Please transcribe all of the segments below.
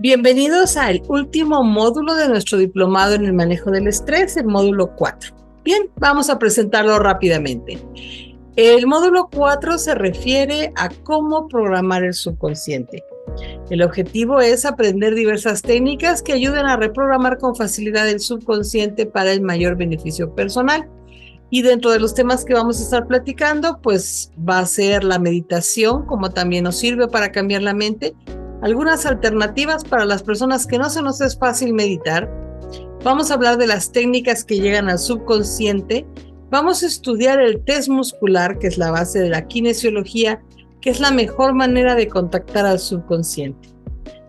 Bienvenidos al último módulo de nuestro diplomado en el manejo del estrés, el módulo 4. Bien, vamos a presentarlo rápidamente. El módulo 4 se refiere a cómo programar el subconsciente. El objetivo es aprender diversas técnicas que ayuden a reprogramar con facilidad el subconsciente para el mayor beneficio personal. Y dentro de los temas que vamos a estar platicando, pues va a ser la meditación, como también nos sirve para cambiar la mente, algunas alternativas para las personas que no se nos es fácil meditar. Vamos a hablar de las técnicas que llegan al subconsciente. Vamos a estudiar el test muscular, que es la base de la kinesiología, que es la mejor manera de contactar al subconsciente.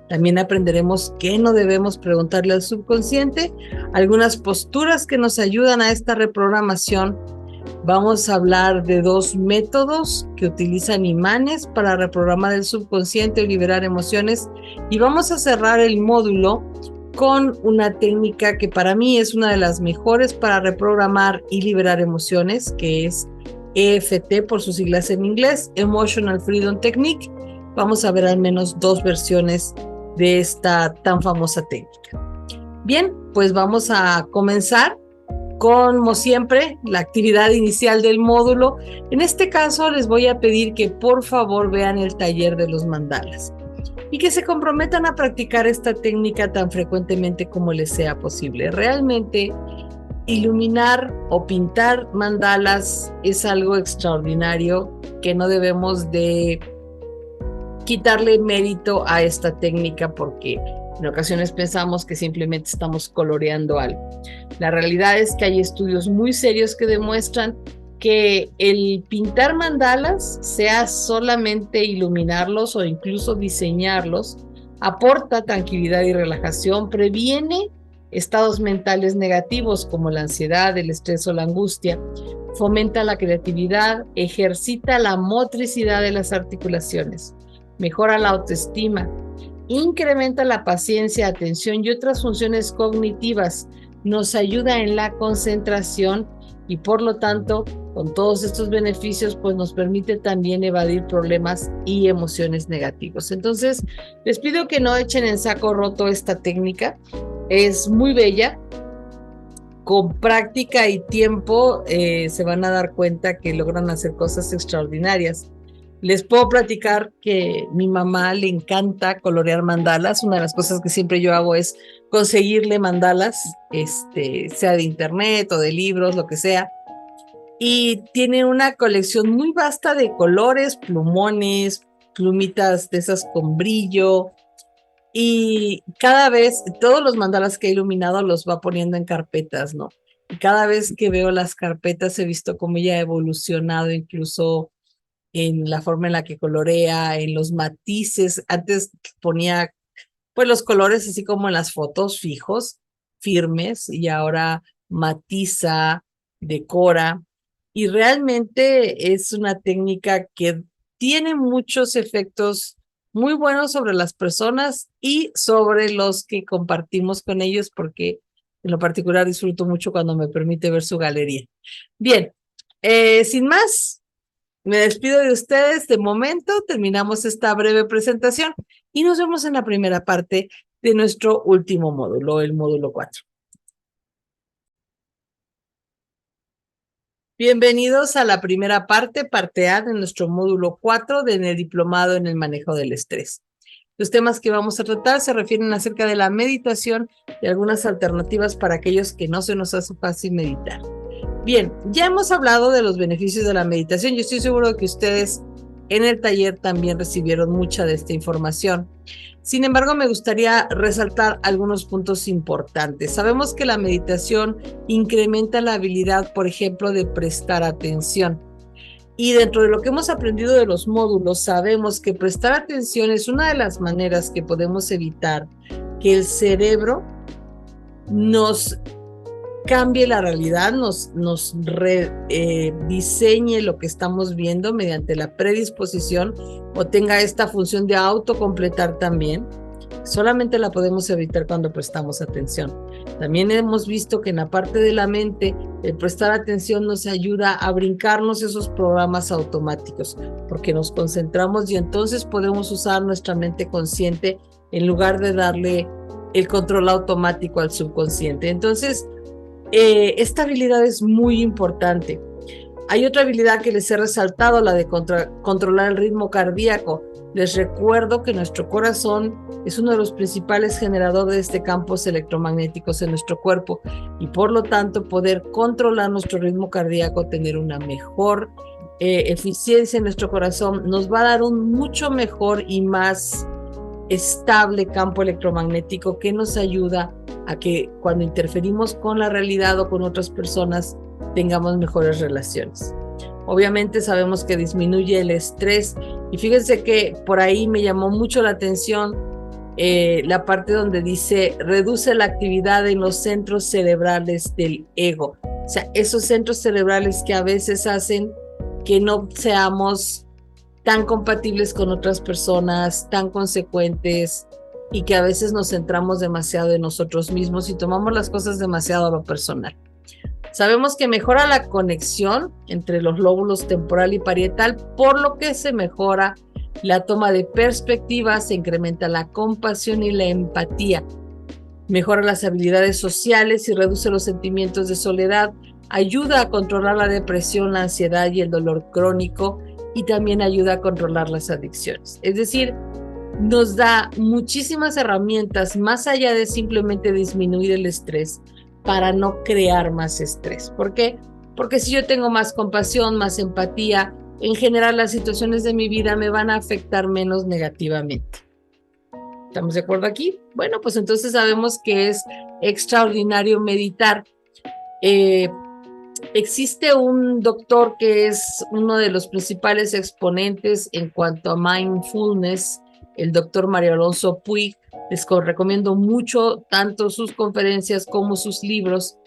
También aprenderemos qué no debemos preguntarle al subconsciente, algunas posturas que nos ayudan a esta reprogramación. Vamos a hablar de dos métodos que utilizan imanes para reprogramar el subconsciente o liberar emociones. Y vamos a cerrar el módulo con una técnica que para mí es una de las mejores para reprogramar y liberar emociones, que es EFT por sus siglas en inglés, Emotional Freedom Technique. Vamos a ver al menos dos versiones de esta tan famosa técnica. Bien, pues vamos a comenzar. Como siempre, la actividad inicial del módulo. En este caso, les voy a pedir que por favor vean el taller de los mandalas y que se comprometan a practicar esta técnica tan frecuentemente como les sea posible. Realmente, iluminar o pintar mandalas es algo extraordinario que no debemos de quitarle mérito a esta técnica porque en ocasiones pensamos que simplemente estamos coloreando algo. La realidad es que hay estudios muy serios que demuestran que el pintar mandalas, sea solamente iluminarlos o incluso diseñarlos, aporta tranquilidad y relajación, previene estados mentales negativos como la ansiedad, el estrés o la angustia, fomenta la creatividad, ejercita la motricidad de las articulaciones, mejora la autoestima, incrementa la paciencia, atención y otras funciones cognitivas, nos ayuda en la concentración y por lo tanto, con todos estos beneficios, pues nos permite también evadir problemas y emociones negativos. Entonces, les pido que no echen en saco roto esta técnica, es muy bella. Con práctica y tiempo se van a dar cuenta que logran hacer cosas extraordinarias. Les puedo platicar que mi mamá le encanta colorear mandalas. Una de las cosas que siempre yo hago es conseguirle mandalas, sea de internet o de libros, lo que sea. Y tiene una colección muy vasta de colores, plumones, plumitas de esas con brillo. Y cada vez, todos los mandalas que he iluminado los va poniendo en carpetas, ¿no? Y cada vez que veo las carpetas he visto cómo ella ha evolucionado incluso en la forma en la que colorea, en los matices. Antes ponía pues los colores así como en las fotos fijos, firmes, y ahora matiza, decora. Y realmente es una técnica que tiene muchos efectos muy buenos sobre las personas y sobre los que compartimos con ellos, porque en lo particular disfruto mucho cuando me permite ver su galería. Bien, sin más, me despido de ustedes de momento, terminamos esta breve presentación y nos vemos en la primera parte de nuestro último módulo, el módulo 4. Bienvenidos a la primera parte, parte A de nuestro módulo 4 del diplomado en el manejo del estrés. Los temas que vamos a tratar se refieren acerca de la meditación y algunas alternativas para aquellos que no se nos hace fácil meditar. Bien, ya hemos hablado de los beneficios de la meditación. Yo estoy seguro de que ustedes en el taller también recibieron mucha de esta información. Sin embargo, me gustaría resaltar algunos puntos importantes. Sabemos que la meditación incrementa la habilidad, por ejemplo, de prestar atención. Y dentro de lo que hemos aprendido de los módulos, sabemos que prestar atención es una de las maneras que podemos evitar que el cerebro nos cambie la realidad, nos diseñe lo que estamos viendo mediante la predisposición o tenga esta función de autocompletar también. Solamente la podemos evitar cuando prestamos atención. También hemos visto que en la parte de la mente, el prestar atención nos ayuda a brincarnos esos programas automáticos, porque nos concentramos y entonces podemos usar nuestra mente consciente en lugar de darle el control automático al subconsciente. Entonces, esta habilidad es muy importante. Hay otra habilidad que les he resaltado, la de controlar el ritmo cardíaco. Les recuerdo que nuestro corazón es uno de los principales generadores de campos electromagnéticos en nuestro cuerpo y por lo tanto poder controlar nuestro ritmo cardíaco, tener una mejor eficiencia en nuestro corazón, nos va a dar un mucho mejor y más estable campo electromagnético que nos ayuda a que cuando interferimos con la realidad o con otras personas tengamos mejores relaciones. Obviamente sabemos que disminuye el estrés y fíjense que por ahí me llamó mucho la atención la parte donde dice reduce la actividad en los centros cerebrales del ego. O sea, esos centros cerebrales que a veces hacen que no seamos tan compatibles con otras personas, tan consecuentes y que a veces nos centramos demasiado en nosotros mismos y tomamos las cosas demasiado a lo personal. Sabemos que mejora la conexión entre los lóbulos temporal y parietal, por lo que se mejora la toma de perspectiva, se incrementa la compasión y la empatía, mejora las habilidades sociales y reduce los sentimientos de soledad, ayuda a controlar la depresión, la ansiedad y el dolor crónico y también ayuda a controlar las adicciones. Es decir, nos da muchísimas herramientas más allá de simplemente disminuir el estrés para no crear más estrés. ¿Por qué? Porque si yo tengo más compasión, más empatía, en general las situaciones de mi vida me van a afectar menos negativamente. ¿Estamos de acuerdo aquí? Bueno, pues entonces sabemos que es extraordinario meditar. Existe un doctor que es uno de los principales exponentes en cuanto a mindfulness, el doctor Mario Alonso Puig. Les recomiendo mucho tanto sus conferencias como sus libros.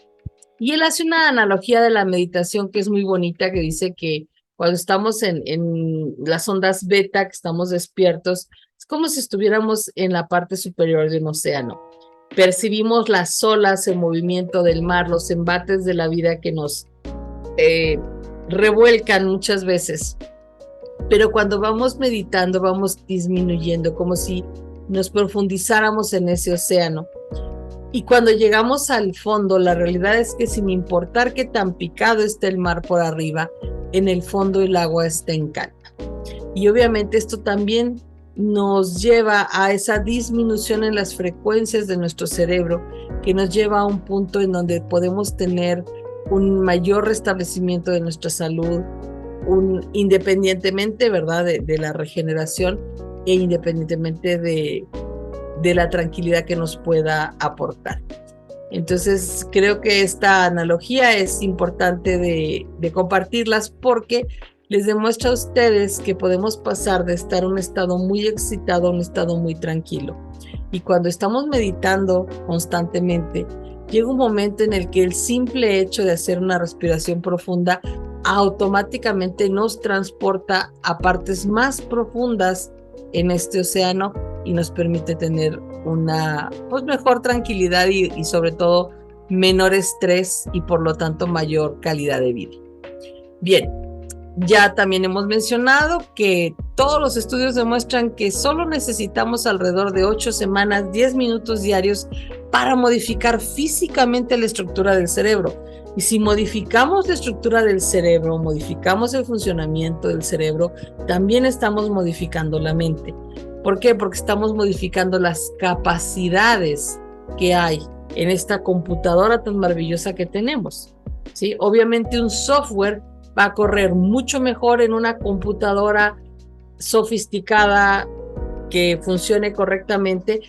Y él hace una analogía de la meditación que es muy bonita, que dice que cuando estamos en las ondas beta, que estamos despiertos, es como si estuviéramos en la parte superior de un océano. Percibimos las olas, el movimiento del mar, los embates de la vida que nos revuelcan muchas veces. Pero cuando vamos meditando, vamos disminuyendo, como si nos profundizáramos en ese océano. Y cuando llegamos al fondo, la realidad es que sin importar qué tan picado esté el mar por arriba, en el fondo el agua está en calma. Y obviamente esto también nos lleva a esa disminución en las frecuencias de nuestro cerebro, que nos lleva a un punto en donde podemos tener un mayor restablecimiento de nuestra salud, independientemente, ¿verdad?, de la regeneración e independientemente de la tranquilidad que nos pueda aportar. Entonces, creo que esta analogía es importante de compartirlas porque les demuestra a ustedes que podemos pasar de estar en un estado muy excitado a un estado muy tranquilo. Y cuando estamos meditando constantemente, llega un momento en el que el simple hecho de hacer una respiración profunda automáticamente nos transporta a partes más profundas en este océano y nos permite tener una mejor tranquilidad y sobre todo menor estrés y por lo tanto mayor calidad de vida. Bien, ya también hemos mencionado que todos los estudios demuestran que solo necesitamos alrededor de 8 semanas, 10 minutos diarios para modificar físicamente la estructura del cerebro. Y si modificamos la estructura del cerebro, modificamos el funcionamiento del cerebro, también estamos modificando la mente. ¿Por qué? Porque estamos modificando las capacidades que hay en esta computadora tan maravillosa que tenemos, ¿sí? Obviamente un software va a correr mucho mejor en una computadora sofisticada que funcione correctamente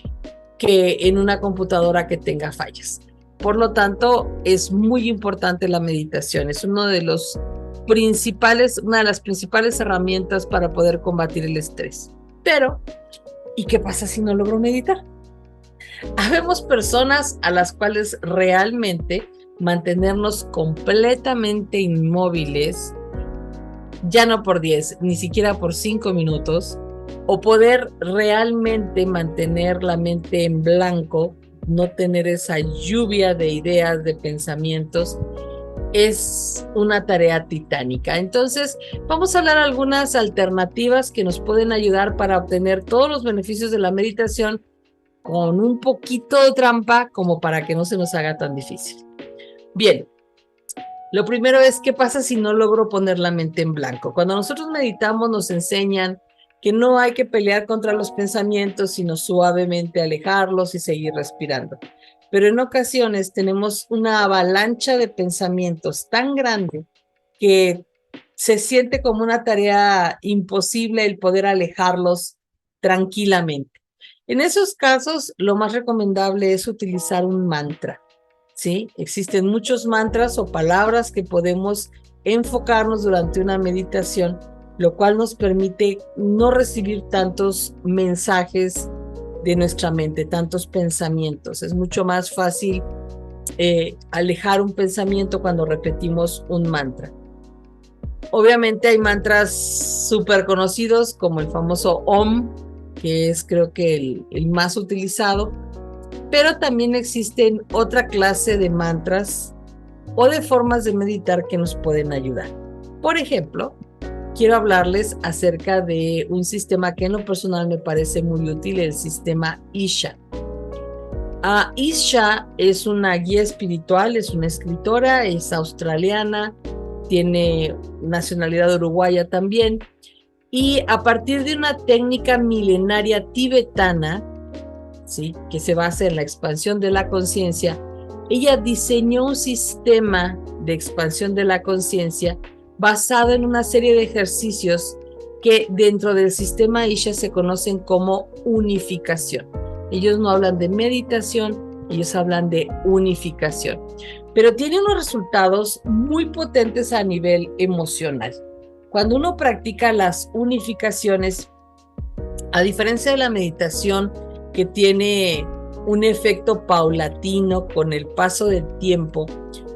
que en una computadora que tenga fallas. Por lo tanto, es muy importante la meditación. Es una de las principales herramientas para poder combatir el estrés. Pero, ¿y qué pasa si no logro meditar? Habemos personas a las cuales realmente mantenernos completamente inmóviles, ya no por 10, ni siquiera por 5 minutos, o poder realmente mantener la mente en blanco, no tener esa lluvia de ideas, de pensamientos, es una tarea titánica. Entonces, vamos a hablar de algunas alternativas que nos pueden ayudar para obtener todos los beneficios de la meditación, con un poquito de trampa como para que no se nos haga tan difícil. Bien, lo primero es, ¿qué pasa si no logro poner la mente en blanco? Cuando nosotros meditamos nos enseñan que no hay que pelear contra los pensamientos, sino suavemente alejarlos y seguir respirando. Pero en ocasiones tenemos una avalancha de pensamientos tan grande que se siente como una tarea imposible el poder alejarlos tranquilamente. En esos casos, lo más recomendable es utilizar un mantra, ¿sí? Existen muchos mantras o palabras que podemos enfocarnos durante una meditación, lo cual nos permite no recibir tantos mensajes de nuestra mente, tantos pensamientos. Es mucho más fácil alejar un pensamiento cuando repetimos un mantra. Obviamente hay mantras súper conocidos como el famoso Om, que es creo que el más utilizado, pero también existen otra clase de mantras o de formas de meditar que nos pueden ayudar. Por ejemplo, quiero hablarles acerca de un sistema que en lo personal me parece muy útil, el sistema Isha. Isha es una guía espiritual, es una escritora, es australiana, tiene nacionalidad uruguaya también, y a partir de una técnica milenaria tibetana, ¿sí?, que se basa en la expansión de la conciencia, ella diseñó un sistema de expansión de la conciencia basado en una serie de ejercicios que dentro del sistema Isha se conocen como unificación. Ellos no hablan de meditación, ellos hablan de unificación, pero tiene unos resultados muy potentes a nivel emocional. Cuando uno practica las unificaciones, a diferencia de la meditación que tiene un efecto paulatino con el paso del tiempo,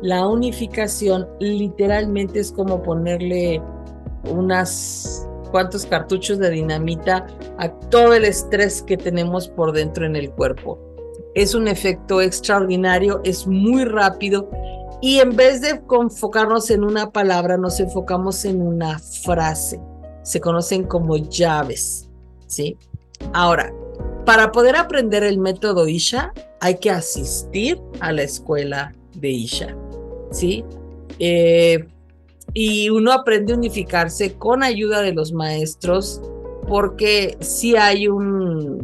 la unificación literalmente es como ponerle unas cuantos cartuchos de dinamita a todo el estrés que tenemos por dentro en el cuerpo. Es un efecto extraordinario, es muy rápido y en vez de enfocarnos en una palabra, nos enfocamos en una frase. Se conocen como llaves, ¿sí? Ahora, para poder aprender el método Isha, hay que asistir a la escuela de Isha, ¿sí? Y uno aprende a unificarse con ayuda de los maestros, porque sí hay una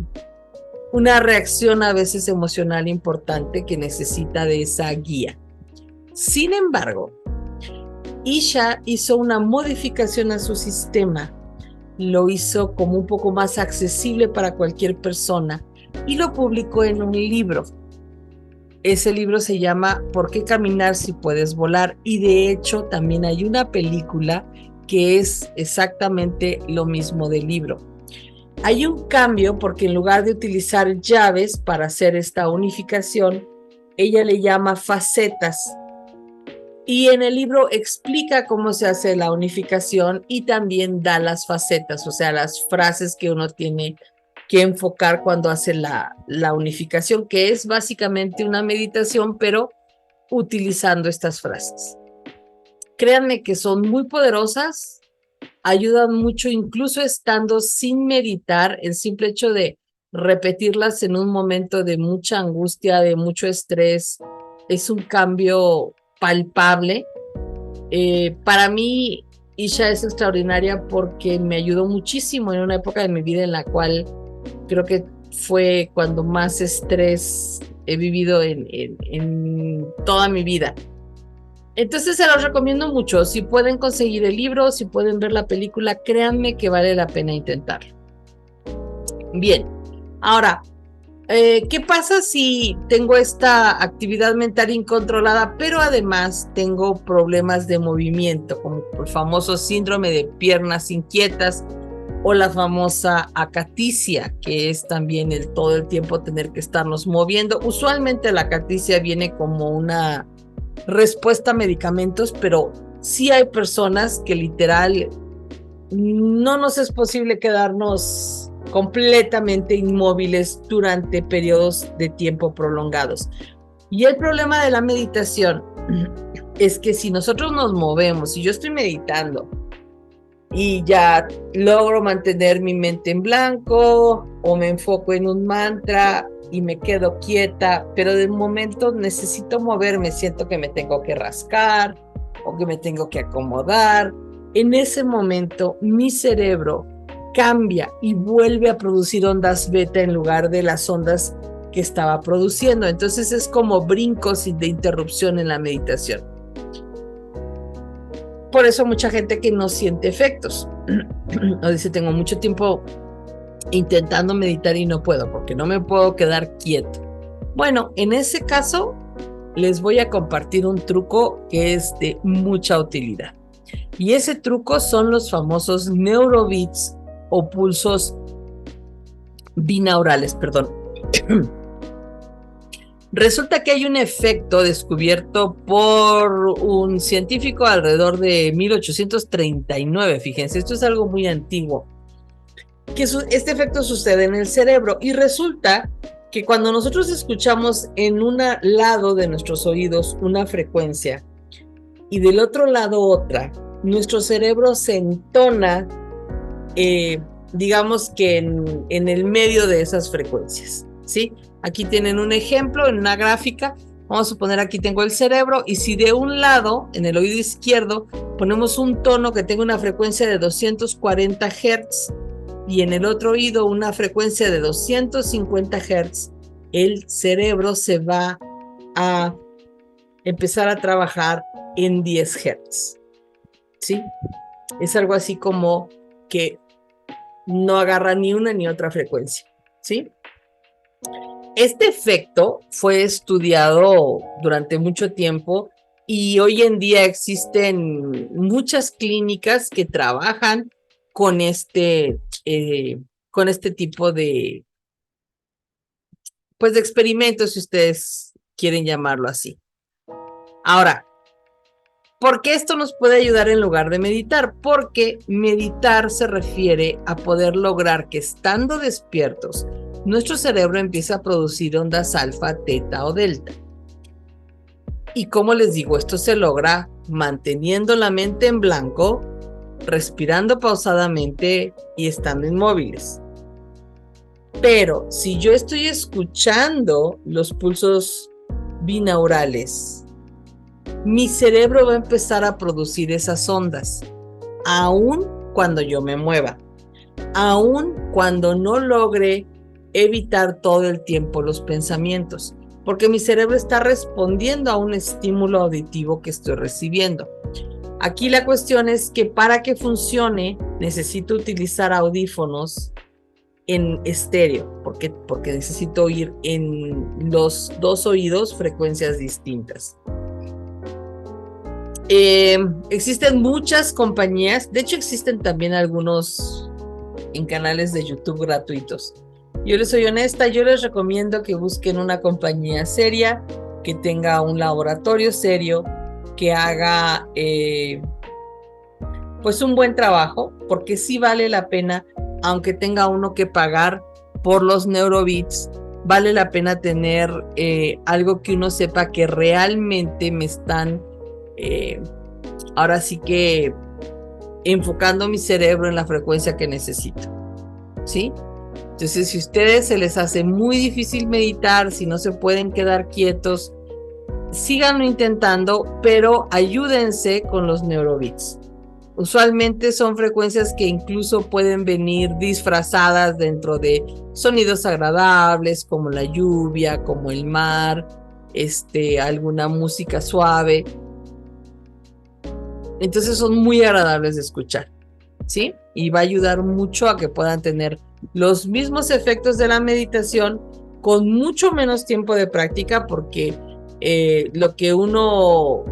reacción a veces emocional importante que necesita de esa guía. Sin embargo, Isha hizo una modificación a su sistema, lo hizo como un poco más accesible para cualquier persona y lo publicó en un libro. Ese libro se llama ¿Por qué caminar si puedes volar? Y de hecho también hay una película que es exactamente lo mismo del libro. Hay un cambio porque en lugar de utilizar llaves para hacer esta unificación, ella le llama facetas. Y en el libro explica cómo se hace la unificación y también da las facetas, o sea, las frases que uno tiene que enfocar cuando hace la unificación, que es básicamente una meditación, pero utilizando estas frases. Créanme que son muy poderosas, ayudan mucho, incluso estando sin meditar. El simple hecho de repetirlas en un momento de mucha angustia, de mucho estrés, es un cambio palpable. Para mí, Isha es extraordinaria porque me ayudó muchísimo en una época de mi vida en la cual creo que fue cuando más estrés he vivido en toda mi vida. Entonces se los recomiendo mucho. Si pueden conseguir el libro, si pueden ver la película, créanme que vale la pena intentarlo. Bien, ahora, ¿qué pasa si tengo esta actividad mental incontrolada, pero además tengo problemas de movimiento, como el famoso síndrome de piernas inquietas o la famosa acaticia, que es también el todo el tiempo tener que estarnos moviendo? Usualmente la acaticia viene como una respuesta a medicamentos, pero sí hay personas que literal no nos es posible quedarnos completamente inmóviles durante periodos de tiempo prolongados. Y el problema de la meditación es que si nosotros nos movemos, si yo estoy meditando y ya logro mantener mi mente en blanco o me enfoco en un mantra y me quedo quieta, pero de momento necesito moverme, siento que me tengo que rascar o que me tengo que acomodar. En ese momento mi cerebro cambia y vuelve a producir ondas beta en lugar de las ondas que estaba produciendo. Entonces es como brincos de interrupción en la meditación. Por eso mucha gente que no siente efectos o dice, tengo mucho tiempo intentando meditar y no puedo porque no me puedo quedar quieto. Bueno, en ese caso les voy a compartir un truco que es de mucha utilidad. Y ese truco son los famosos neurobeats o pulsos binaurales, perdón. Resulta que hay un efecto descubierto por un científico alrededor de 1839, fíjense, esto es algo muy antiguo, que este efecto sucede en el cerebro y resulta que cuando nosotros escuchamos en un lado de nuestros oídos una frecuencia y del otro lado otra, nuestro cerebro se entona, digamos que en el medio de esas frecuencias, ¿sí? Aquí tienen un ejemplo en una gráfica. Vamos a suponer aquí tengo el cerebro y si de un lado, en el oído izquierdo, ponemos un tono que tenga una frecuencia de 240 Hz y en el otro oído una frecuencia de 250 Hz, el cerebro se va a empezar a trabajar en 10 Hz, ¿sí? Es algo así como que no agarra ni una ni otra frecuencia, ¿sí? Este efecto fue estudiado durante mucho tiempo y hoy en día existen muchas clínicas que trabajan con este tipo de, pues, de experimentos, si ustedes quieren llamarlo así. Ahora, ¿por qué esto nos puede ayudar en lugar de meditar? Porque meditar se refiere a poder lograr que estando despiertos, nuestro cerebro empieza a producir ondas alfa, teta o delta. Y como les digo, esto se logra manteniendo la mente en blanco, respirando pausadamente y estando inmóviles. Pero si yo estoy escuchando los pulsos binaurales, mi cerebro va a empezar a producir esas ondas, aun cuando yo me mueva, aun cuando no logre evitar todo el tiempo los pensamientos, porque mi cerebro está respondiendo a un estímulo auditivo que estoy recibiendo. Aquí la cuestión es que para que funcione necesito utilizar audífonos en estéreo, porque necesito oír en los dos oídos frecuencias distintas. Existen muchas compañías, de hecho existen también algunos en canales de YouTube gratuitos. Yo les soy honesta, yo les recomiendo que busquen una compañía seria, que tenga un laboratorio serio, que haga pues un buen trabajo, porque sí vale la pena, aunque tenga uno que pagar por los neurobeats, vale la pena tener algo que uno sepa que realmente me están ahora sí que enfocando mi cerebro en la frecuencia que necesito, ¿sí? Entonces, si a ustedes se les hace muy difícil meditar, si no se pueden quedar quietos, síganlo intentando, pero ayúdense con los neurobeats. Usualmente son frecuencias que incluso pueden venir disfrazadas dentro de sonidos agradables, como la lluvia, como el mar, alguna música suave. Entonces son muy agradables de escuchar, ¿sí? Y va a ayudar mucho a que puedan tener los mismos efectos de la meditación con mucho menos tiempo de práctica, porque lo que uno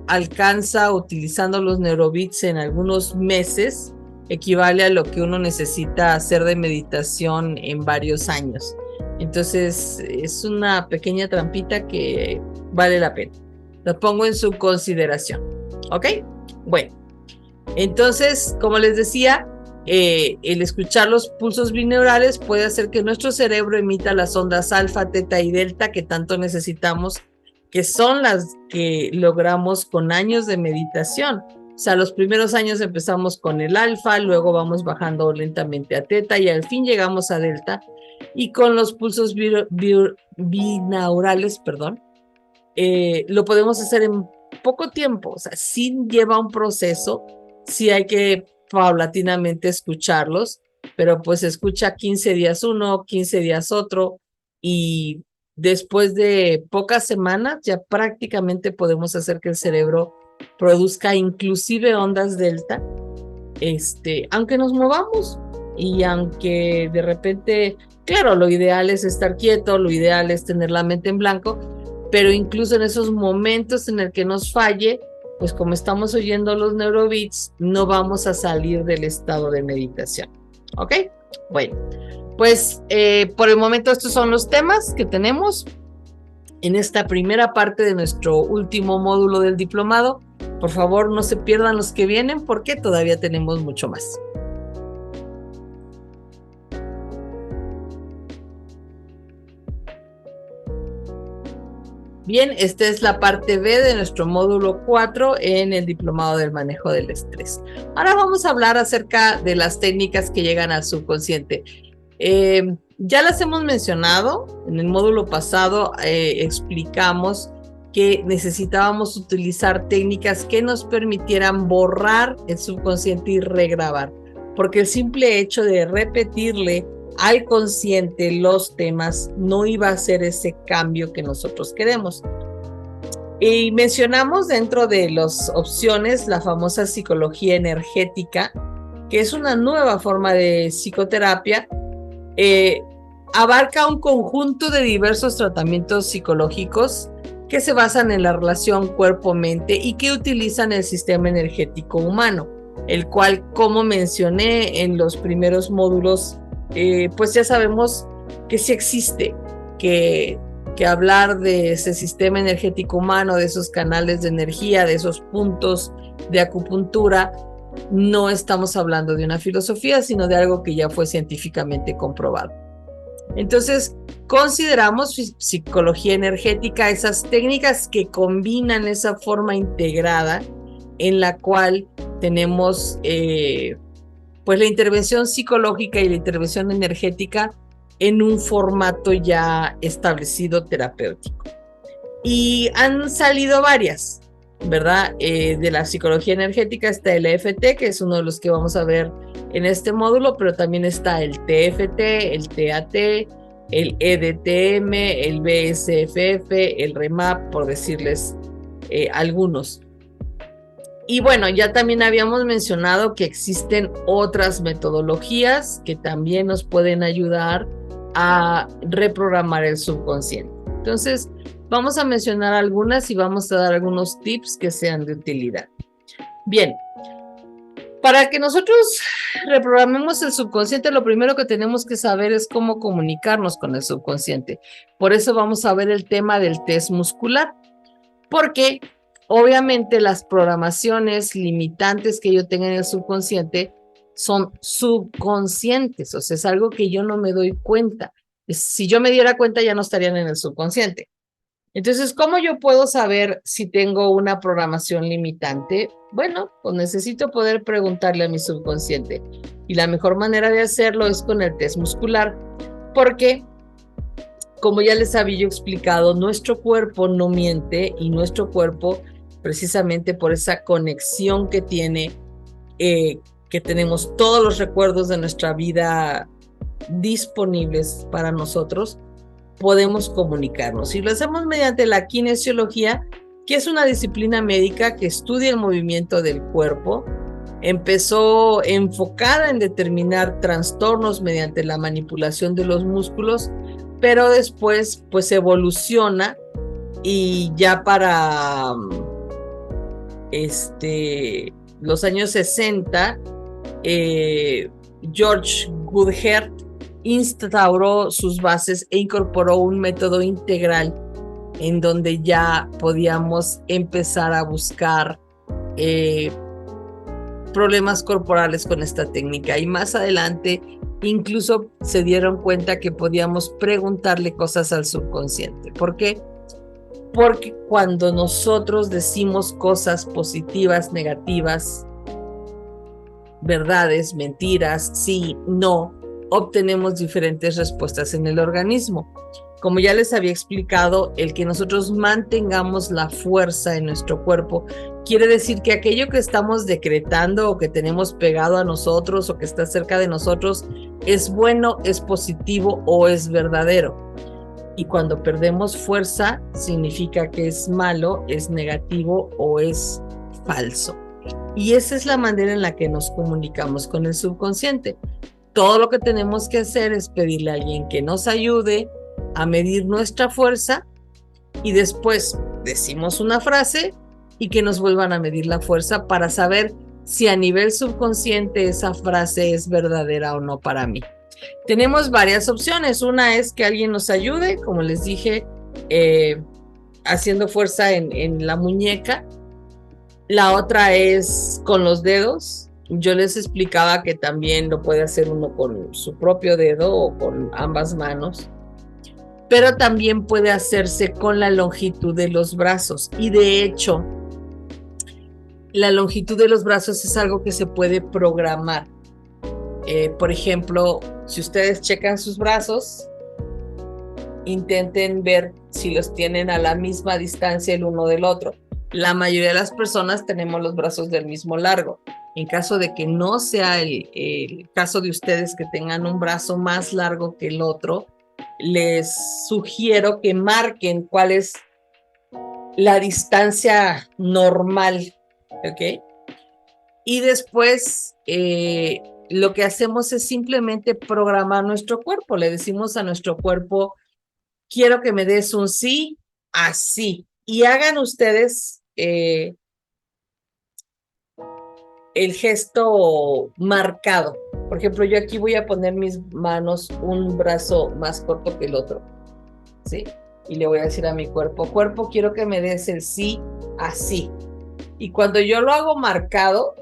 alcanza utilizando los neurobeats en algunos meses equivale a lo que uno necesita hacer de meditación en varios años. Entonces es una pequeña trampita que vale la pena. Lo pongo en su consideración, ¿ok? Bueno, entonces, como les decía, el escuchar los pulsos binaurales puede hacer que nuestro cerebro emita las ondas alfa, teta y delta que tanto necesitamos, que son las que logramos con años de meditación. O sea, los primeros años empezamos con el alfa, luego vamos bajando lentamente a teta y al fin llegamos a delta. Y con los pulsos binaurales, perdón, lo podemos hacer en poco tiempo. O sea, sí lleva un proceso, sí hay que paulatinamente escucharlos, pero pues escucha 15 días uno, 15 días otro, y después de pocas semanas ya prácticamente podemos hacer que el cerebro produzca inclusive ondas delta, aunque nos movamos y aunque de repente, claro, lo ideal es estar quieto, lo ideal es tener la mente en blanco, pero incluso en esos momentos en el que nos falle, pues como estamos oyendo los neurobeats, no vamos a salir del estado de meditación. ¿Ok? Bueno, pues por el momento estos son los temas que tenemos en esta primera parte de nuestro último módulo del diplomado. Por favor, no se pierdan los que vienen porque todavía tenemos mucho más. Bien, esta es la parte B de nuestro módulo 4 en el diplomado del manejo del estrés. Ahora vamos a hablar acerca de las técnicas que llegan al subconsciente. Ya las hemos mencionado, en el módulo pasado explicamos que necesitábamos utilizar técnicas que nos permitieran borrar el subconsciente y regrabar, porque el simple hecho de repetirle al consciente los temas no iba a hacer ese cambio que nosotros queremos. Y mencionamos dentro de las opciones la famosa psicología energética, que es una nueva forma de psicoterapia. Abarca un conjunto de diversos tratamientos psicológicos que se basan en la relación cuerpo-mente y que utilizan el sistema energético humano, el cual, como mencioné en los primeros módulos, pues ya sabemos que sí existe, que hablar de ese sistema energético humano, de esos canales de energía, de esos puntos de acupuntura, no estamos hablando de una filosofía, sino de algo que ya fue científicamente comprobado. Entonces, consideramos psicología energética esas técnicas que combinan esa forma integrada en la cual tenemos pues la intervención psicológica y la intervención energética en un formato ya establecido terapéutico. Y han salido varias, ¿verdad? De la psicología energética está el EFT, que es uno de los que vamos a ver en este módulo, pero también está el TFT, el TAT, el EDTM, el BSFF, el REMAP, por decirles algunos. Y bueno, ya también habíamos mencionado que existen otras metodologías que también nos pueden ayudar a reprogramar el subconsciente. Entonces, vamos a mencionar algunas y vamos a dar algunos tips que sean de utilidad. Bien, para que nosotros reprogramemos el subconsciente, lo primero que tenemos que saber es cómo comunicarnos con el subconsciente. Por eso vamos a ver el tema del test muscular, porque obviamente las programaciones limitantes que yo tenga en el subconsciente son subconscientes, o sea, es algo que yo no me doy cuenta. Si yo me diera cuenta, ya no estarían en el subconsciente. Entonces, ¿cómo yo puedo saber si tengo una programación limitante? Bueno, pues necesito poder preguntarle a mi subconsciente. Y la mejor manera de hacerlo es con el test muscular, porque, como ya les había yo explicado, nuestro cuerpo no miente y nuestro cuerpo, precisamente por esa conexión que tiene, que tenemos todos los recuerdos de nuestra vida disponibles para nosotros, podemos comunicarnos. Y lo hacemos mediante la kinesiología, que es una disciplina médica que estudia el movimiento del cuerpo. Empezó enfocada en determinar trastornos mediante la manipulación de los músculos, pero después pues evoluciona y ya para los años 60, George Goodheart instauró sus bases e incorporó un método integral en donde ya podíamos empezar a buscar problemas corporales con esta técnica. Y más adelante incluso se dieron cuenta que podíamos preguntarle cosas al subconsciente. ¿Por qué? porque cuando nosotros decimos cosas positivas, negativas, verdades, mentiras, sí, no, obtenemos diferentes respuestas en el organismo. Como ya les había explicado, el que nosotros mantengamos la fuerza en nuestro cuerpo quiere decir que aquello que estamos decretando o que tenemos pegado a nosotros o que está cerca de nosotros es bueno, es positivo o es verdadero. Y cuando perdemos fuerza, significa que es malo, es negativo o es falso. Y esa es la manera en la que nos comunicamos con el subconsciente. Todo lo que tenemos que hacer es pedirle a alguien que nos ayude a medir nuestra fuerza y después decimos una frase y que nos vuelvan a medir la fuerza para saber si a nivel subconsciente esa frase es verdadera o no para mí. Tenemos varias opciones. Una es que alguien nos ayude, como les dije, haciendo fuerza en la muñeca. La otra es con los dedos. Yo les explicaba que también lo puede hacer uno con su propio dedo o con ambas manos, pero también puede hacerse con la longitud de los brazos. Y de hecho, la longitud de los brazos es algo que se puede programar. Por ejemplo, si ustedes checan sus brazos, intenten ver si los tienen a la misma distancia el uno del otro. La mayoría de las personas tenemos los brazos del mismo largo. En caso de que no sea el caso de ustedes que tengan un brazo más largo que el otro, les sugiero que marquen cuál es la distancia normal, ¿ok? Y después lo que hacemos es simplemente programar nuestro cuerpo. Le decimos a nuestro cuerpo, quiero que me des un sí, así. Y hagan ustedes el gesto marcado. Por ejemplo, yo aquí voy a poner mis manos un brazo más corto que el otro, ¿sí? Y le voy a decir a mi cuerpo, cuerpo, quiero que me des el sí, así. Y cuando yo lo hago marcado,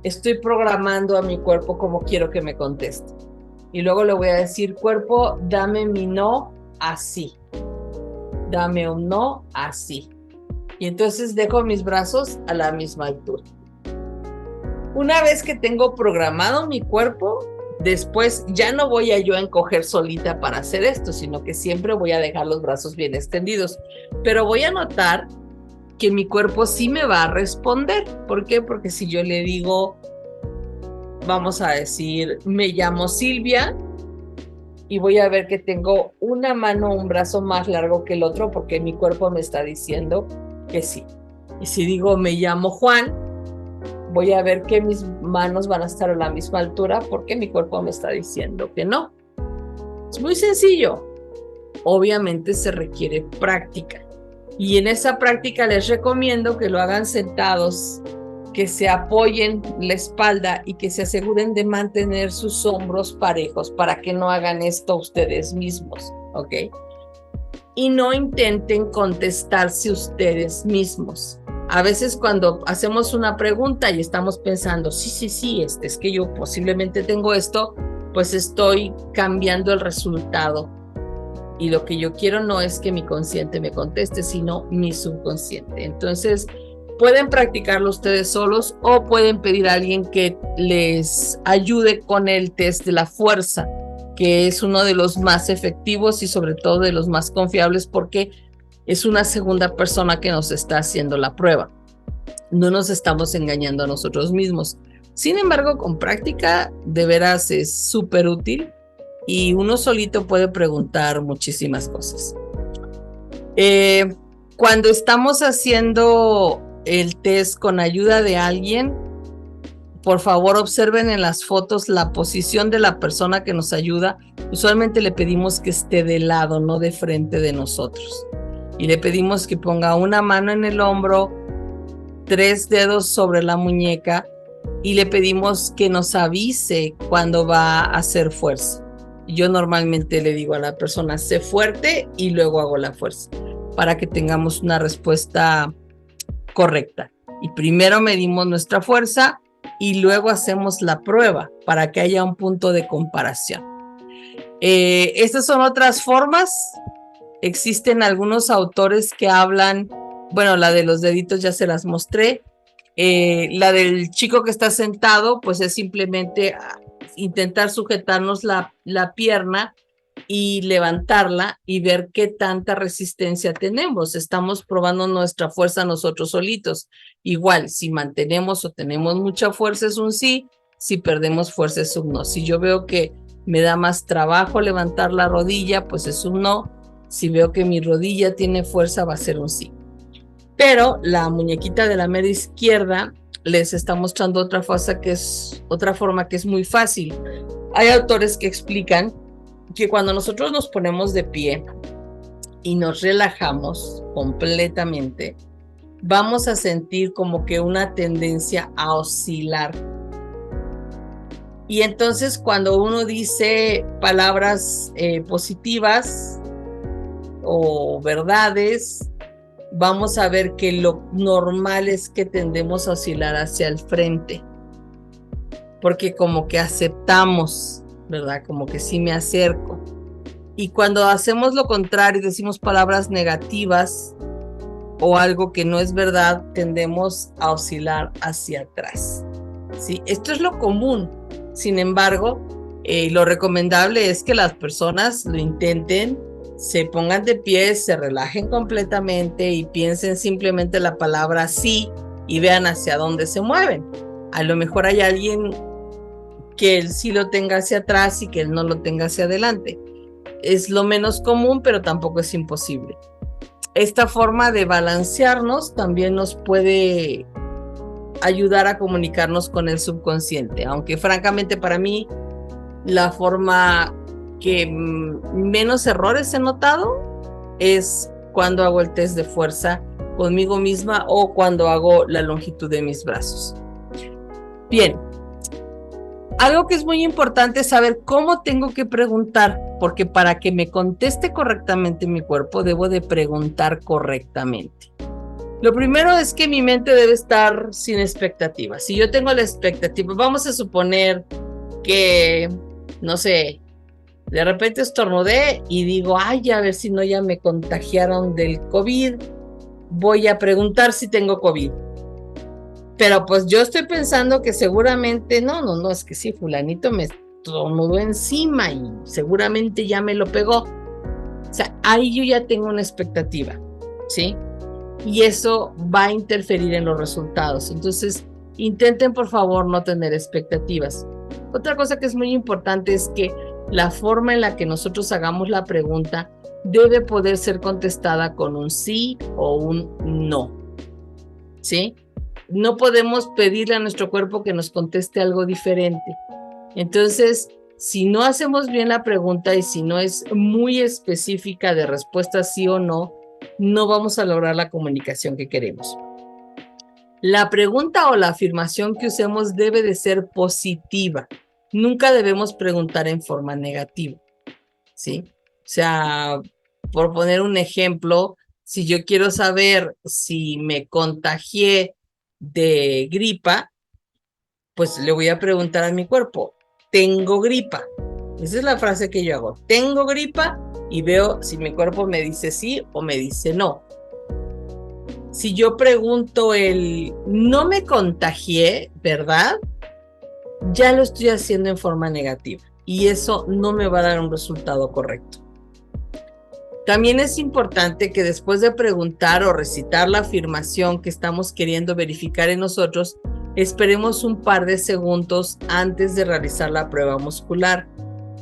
estoy programando a mi cuerpo como quiero que me conteste. Y luego le voy a decir, cuerpo, dame mi no, así. Dame un no, así. Y entonces dejo mis brazos a la misma altura. Una vez que tengo programado mi cuerpo, después ya no voy a yo encoger solita para hacer esto, sino que siempre voy a dejar los brazos bien extendidos. Pero voy a notar que mi cuerpo sí me va a responder. ¿Por qué? Porque si yo le digo, vamos a decir, me llamo Silvia, y voy a ver que tengo una mano, un brazo más largo que el otro, porque mi cuerpo me está diciendo que sí. Y si digo, me llamo Juan, voy a ver que mis manos van a estar a la misma altura, porque mi cuerpo me está diciendo que no. Es muy sencillo. Obviamente se requiere práctica. Y en esa práctica les recomiendo que lo hagan sentados, que se apoyen la espalda y que se aseguren de mantener sus hombros parejos para que no hagan esto ustedes mismos, ¿ok? Y no intenten contestarse ustedes mismos. A veces cuando hacemos una pregunta y estamos pensando, sí, es que yo posiblemente tengo esto, pues estoy cambiando el resultado. Y lo que yo quiero no es que mi consciente me conteste, sino mi subconsciente. Entonces, pueden practicarlo ustedes solos o pueden pedir a alguien que les ayude con el test de la fuerza, que es uno de los más efectivos y sobre todo de los más confiables porque es una segunda persona que nos está haciendo la prueba. No nos estamos engañando a nosotros mismos. Sin embargo, con práctica, de veras es súper útil y uno solito puede preguntar muchísimas cosas. Cuando estamos haciendo el test con ayuda de alguien, por favor observen en las fotos la posición de la persona que nos ayuda. Usualmente le pedimos que esté de lado, no de frente de nosotros. Y le pedimos que ponga una mano en el hombro, 3 dedos sobre la muñeca y le pedimos que nos avise cuando va a hacer fuerza. Yo normalmente le digo a la persona, sé fuerte y luego hago la fuerza para que tengamos una respuesta correcta. Y primero medimos nuestra fuerza y luego hacemos la prueba para que haya un punto de comparación. Estas son otras formas Existen algunos autores que hablan, bueno, la de los deditos ya se las mostré. La del chico que está sentado, pues es simplemente intentar sujetarnos la pierna y levantarla y ver qué tanta resistencia tenemos. Estamos probando nuestra fuerza nosotros solitos. Igual, si mantenemos o tenemos mucha fuerza es un sí, si perdemos fuerza es un no. Si yo veo que me da más trabajo levantar la rodilla, pues es un no. Si veo que mi rodilla tiene fuerza, va a ser un sí. Pero la muñequita de la mera izquierda les está mostrando otra forma que es muy fácil. Hay autores que explican que cuando nosotros nos ponemos de pie y nos relajamos completamente, vamos a sentir como que una tendencia a oscilar. Y entonces cuando uno dice palabras positivas o verdades, vamos a ver que lo normal es que tendemos a oscilar hacia el frente, porque como que aceptamos, ¿verdad? Como que sí me acerco. Y cuando hacemos lo contrario, decimos palabras negativas o algo que no es verdad, tendemos a oscilar hacia atrás, ¿sí? Esto es lo común. Sin embargo, lo recomendable es que las personas lo intenten, se pongan de pie, se relajen completamente y piensen simplemente la palabra sí y vean hacia dónde se mueven. A lo mejor hay alguien que él sí lo tenga hacia atrás y que él no lo tenga hacia adelante. Es lo menos común, pero tampoco es imposible. Esta forma de balancearnos también nos puede ayudar a comunicarnos con el subconsciente, aunque francamente para mí la forma que menos errores he notado es cuando hago el test de fuerza conmigo misma o cuando hago la longitud de mis brazos. Bien, algo que es muy importante es saber cómo tengo que preguntar, porque para que me conteste correctamente mi cuerpo debo de preguntar correctamente. Lo primero es que mi mente debe estar sin expectativas. Si yo tengo la expectativa, vamos a suponer que, no sé, de repente estornudé y digo, ay, a ver si no ya me contagiaron del COVID, voy a preguntar si tengo COVID. Pero pues yo estoy pensando que seguramente, no, es que sí, fulanito me estornudó encima y seguramente ya me lo pegó. O sea, ahí yo ya tengo una expectativa, ¿sí? Y eso va a interferir en los resultados. Entonces, intenten por favor no tener expectativas. Otra cosa que es muy importante es que la forma en la que nosotros hagamos la pregunta debe poder ser contestada con un sí o un no, ¿sí? No podemos pedirle a nuestro cuerpo que nos conteste algo diferente. Entonces, si no hacemos bien la pregunta y si no es muy específica de respuesta sí o no, no vamos a lograr la comunicación que queremos. La pregunta o la afirmación que usemos debe de ser positiva. Nunca debemos preguntar en forma negativa, ¿sí? O sea, por poner un ejemplo, si yo quiero saber si me contagié de gripa, pues le voy a preguntar a mi cuerpo, ¿tengo gripa? Esa es la frase que yo hago, ¿tengo gripa? Y veo si mi cuerpo me dice sí o me dice no. Si yo pregunto no me contagié, ¿verdad? Ya lo estoy haciendo en forma negativa y eso no me va a dar un resultado correcto. También es importante que después de preguntar o recitar la afirmación que estamos queriendo verificar en nosotros, esperemos un par de segundos antes de realizar la prueba muscular.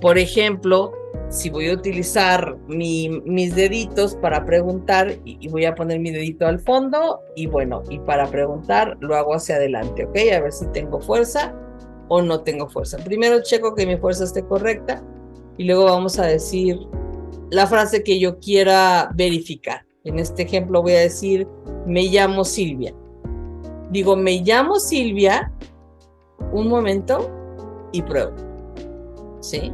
Por ejemplo, si voy a utilizar mis deditos para preguntar y voy a poner mi dedito al fondo y bueno, y para preguntar lo hago hacia adelante, ¿ok? A ver si tengo fuerza o no tengo fuerza. Primero checo que mi fuerza esté correcta y luego vamos a decir la frase que yo quiera verificar. En este ejemplo voy a decir, me llamo Silvia. Digo, me llamo Silvia, un momento y pruebo, ¿sí?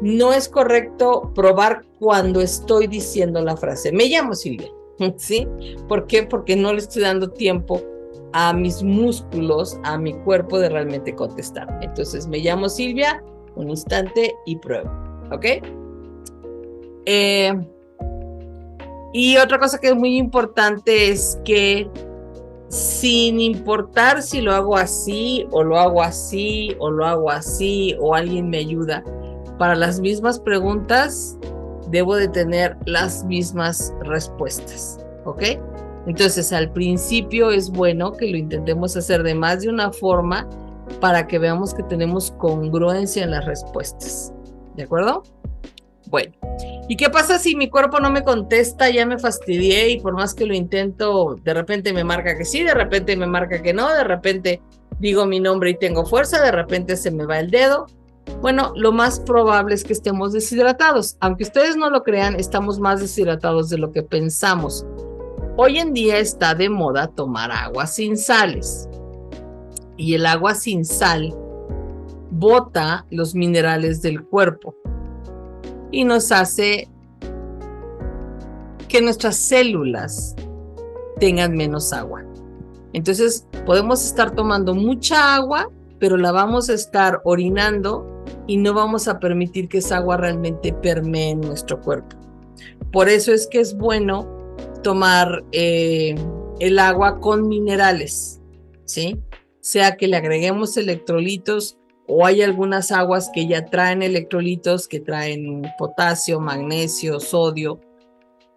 No es correcto probar cuando estoy diciendo la frase, me llamo Silvia, ¿sí? ¿Por qué? Porque no le estoy dando tiempo a mis músculos, a mi cuerpo de realmente contestar. Entonces, me llamo Silvia, un instante y pruebo, ¿ok? Y otra cosa que es muy importante es que sin importar si lo hago así o lo hago así o lo hago así o alguien me ayuda, para las mismas preguntas debo de tener las mismas respuestas, ¿ok? Entonces al principio es bueno que lo intentemos hacer de más de una forma para que veamos que tenemos congruencia en las respuestas, ¿de acuerdo? Bueno, ¿y qué pasa si mi cuerpo no me contesta? Ya me fastidié y por más que lo intento, de repente me marca que sí, de repente me marca que no, de repente digo mi nombre y tengo fuerza, de repente se me va el dedo. Bueno, lo más probable es que estemos deshidratados. Aunque ustedes no lo crean, estamos más deshidratados de lo que pensamos. Hoy en día está de moda tomar agua sin sales. Y el agua sin sal bota los minerales del cuerpo y nos hace que nuestras células tengan menos agua. Entonces podemos estar tomando mucha agua, pero la vamos a estar orinando y no vamos a permitir que esa agua realmente permee en nuestro cuerpo. Por eso es que es bueno tomar el agua con minerales, ¿sí? Sea que le agreguemos electrolitos o hay algunas aguas que ya traen electrolitos, que traen potasio, magnesio, sodio,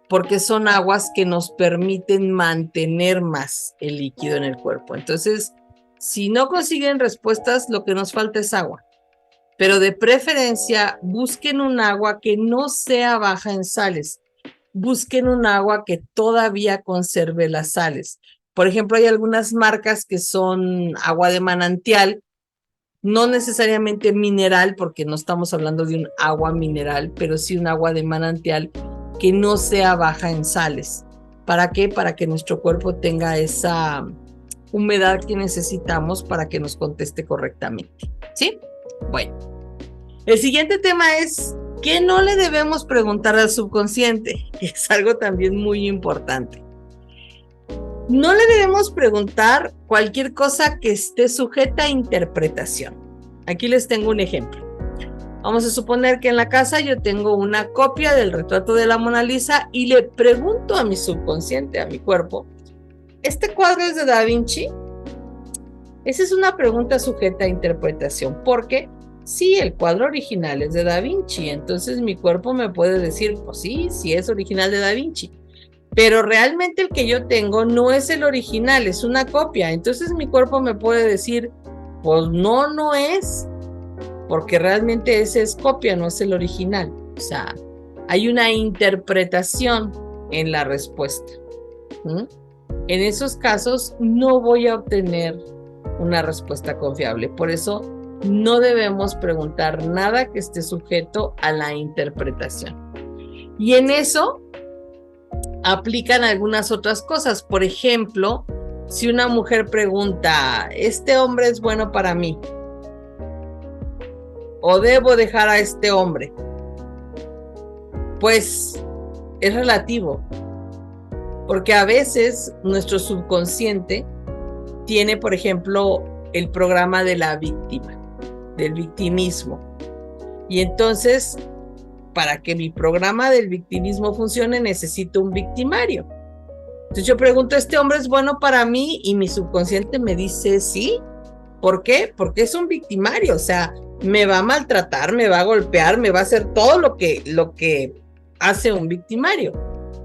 porque son aguas que nos permiten mantener más el líquido en el cuerpo. Entonces, si no consiguen respuestas, lo que nos falta es agua. Pero de preferencia, busquen un agua que no sea baja en sales. Busquen un agua que todavía conserve las sales. Por ejemplo, hay algunas marcas que son agua de manantial, no necesariamente mineral, porque no estamos hablando de un agua mineral, pero sí un agua de manantial que no sea baja en sales. ¿Para qué? Para que nuestro cuerpo tenga esa humedad que necesitamos para que nos conteste correctamente. ¿Sí? Bueno, el siguiente tema es ¿qué no le debemos preguntar al subconsciente? Que es algo también muy importante. No le debemos preguntar cualquier cosa que esté sujeta a interpretación. Aquí les tengo un ejemplo. Vamos a suponer que en la casa yo tengo una copia del retrato de la Mona Lisa y le pregunto a mi subconsciente, a mi cuerpo, ¿este cuadro es de Da Vinci? Esa es una pregunta sujeta a interpretación, porque sí, el cuadro original es de Da Vinci, entonces mi cuerpo me puede decir, pues sí, sí es original de Da Vinci, pero realmente el que yo tengo no es el original, es una copia. Entonces mi cuerpo me puede decir, pues no, no es, porque realmente ese es copia, no es el original. O sea, hay una interpretación en la respuesta. En esos casos no voy a obtener una respuesta confiable. Por eso no debemos preguntar nada que esté sujeto a la interpretación. Y en eso aplican algunas otras cosas. Por ejemplo, si una mujer pregunta, ¿este hombre es bueno para mí? ¿O debo dejar a este hombre? Pues es relativo, porque a veces nuestro subconsciente tiene, por ejemplo, el programa de la víctima, del victimismo. Y entonces, para que mi programa del victimismo funcione, necesito un victimario. Entonces yo pregunto, ¿este hombre es bueno para mí? Y mi subconsciente me dice sí. ¿Por qué? Porque es un victimario, o sea, me va a maltratar, me va a golpear, me va a hacer todo lo que hace un victimario.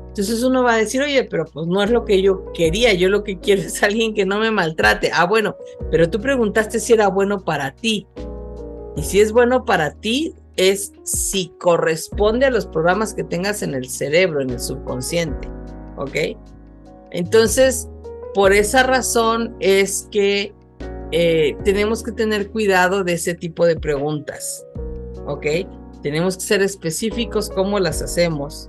Entonces uno va a decir, oye, pero pues no es lo que yo quería, yo lo que quiero es alguien que no me maltrate. Ah, bueno, pero tú preguntaste si era bueno para ti. Y si es bueno para ti, es si corresponde a los programas que tengas en el cerebro, en el subconsciente, ¿ok? Entonces, por esa razón es que tenemos que tener cuidado de ese tipo de preguntas, ¿ok? Tenemos que ser específicos cómo las hacemos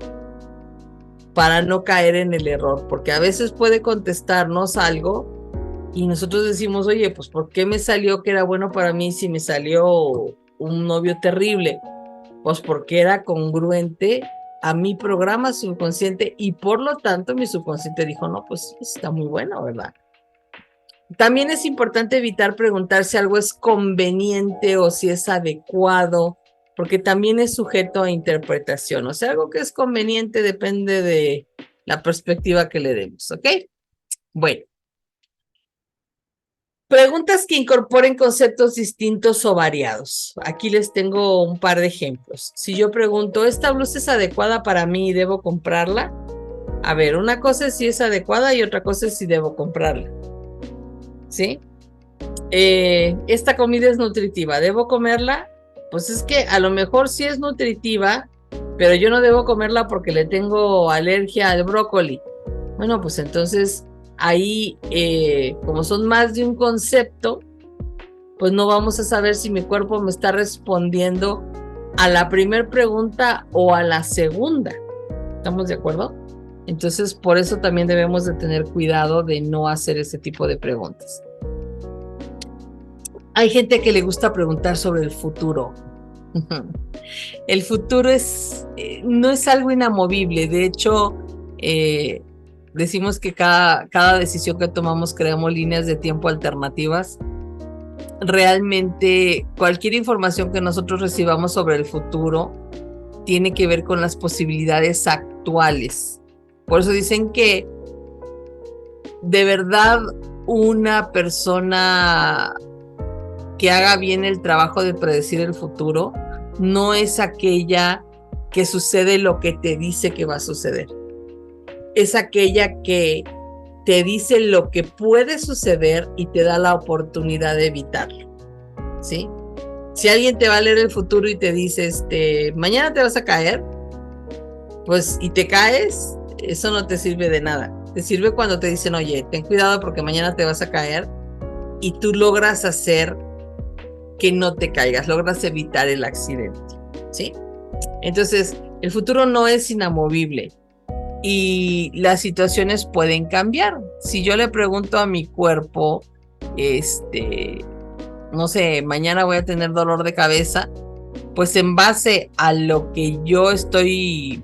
para no caer en el error, porque a veces puede contestarnos algo y nosotros decimos, oye, pues ¿por qué me salió que era bueno para mí si me salió un novio terrible? Pues porque era congruente a mi programa subconsciente y por lo tanto mi subconsciente dijo, no, pues está muy bueno, ¿verdad? También es importante evitar preguntar si algo es conveniente o si es adecuado, porque también es sujeto a interpretación. O sea, algo que es conveniente depende la perspectiva que le demos, ¿ok? Bueno. Preguntas que incorporen conceptos distintos o variados. Aquí les tengo un par de ejemplos. Si yo pregunto, ¿esta blusa es adecuada para mí y debo comprarla? A ver, una cosa es si es adecuada y otra cosa es si debo comprarla. ¿Sí? Esta comida es nutritiva, ¿debo comerla? Pues es que a lo mejor sí es nutritiva, pero yo no debo comerla porque le tengo alergia al brócoli. Bueno, pues entonces ahí, como son más de un concepto, pues no vamos a saber si mi cuerpo me está respondiendo a la primera pregunta o a la segunda. ¿Estamos de acuerdo? Entonces, por eso también debemos de tener cuidado de no hacer ese tipo de preguntas. Hay gente que le gusta preguntar sobre el futuro. El futuro no es algo inamovible. De hecho, decimos que cada decisión que tomamos creamos líneas de tiempo alternativas. Realmente, cualquier información que nosotros recibamos sobre el futuro tiene que ver con las posibilidades actuales. Por eso dicen que de verdad una persona que haga bien el trabajo de predecir el futuro no es aquella que sucede lo que te dice que va a suceder. Es aquella que te dice lo que puede suceder y te da la oportunidad de evitarlo, ¿sí? Si alguien te va a leer el futuro y te dice, mañana te vas a caer, pues, y te caes, eso no te sirve de nada. Te sirve cuando te dicen, oye, ten cuidado porque mañana te vas a caer, y tú logras hacer que no te caigas, logras evitar el accidente, ¿sí? Entonces, el futuro no es inamovible y las situaciones pueden cambiar. Si yo le pregunto a mi cuerpo, no sé, mañana voy a tener dolor de cabeza, pues en base a lo que yo estoy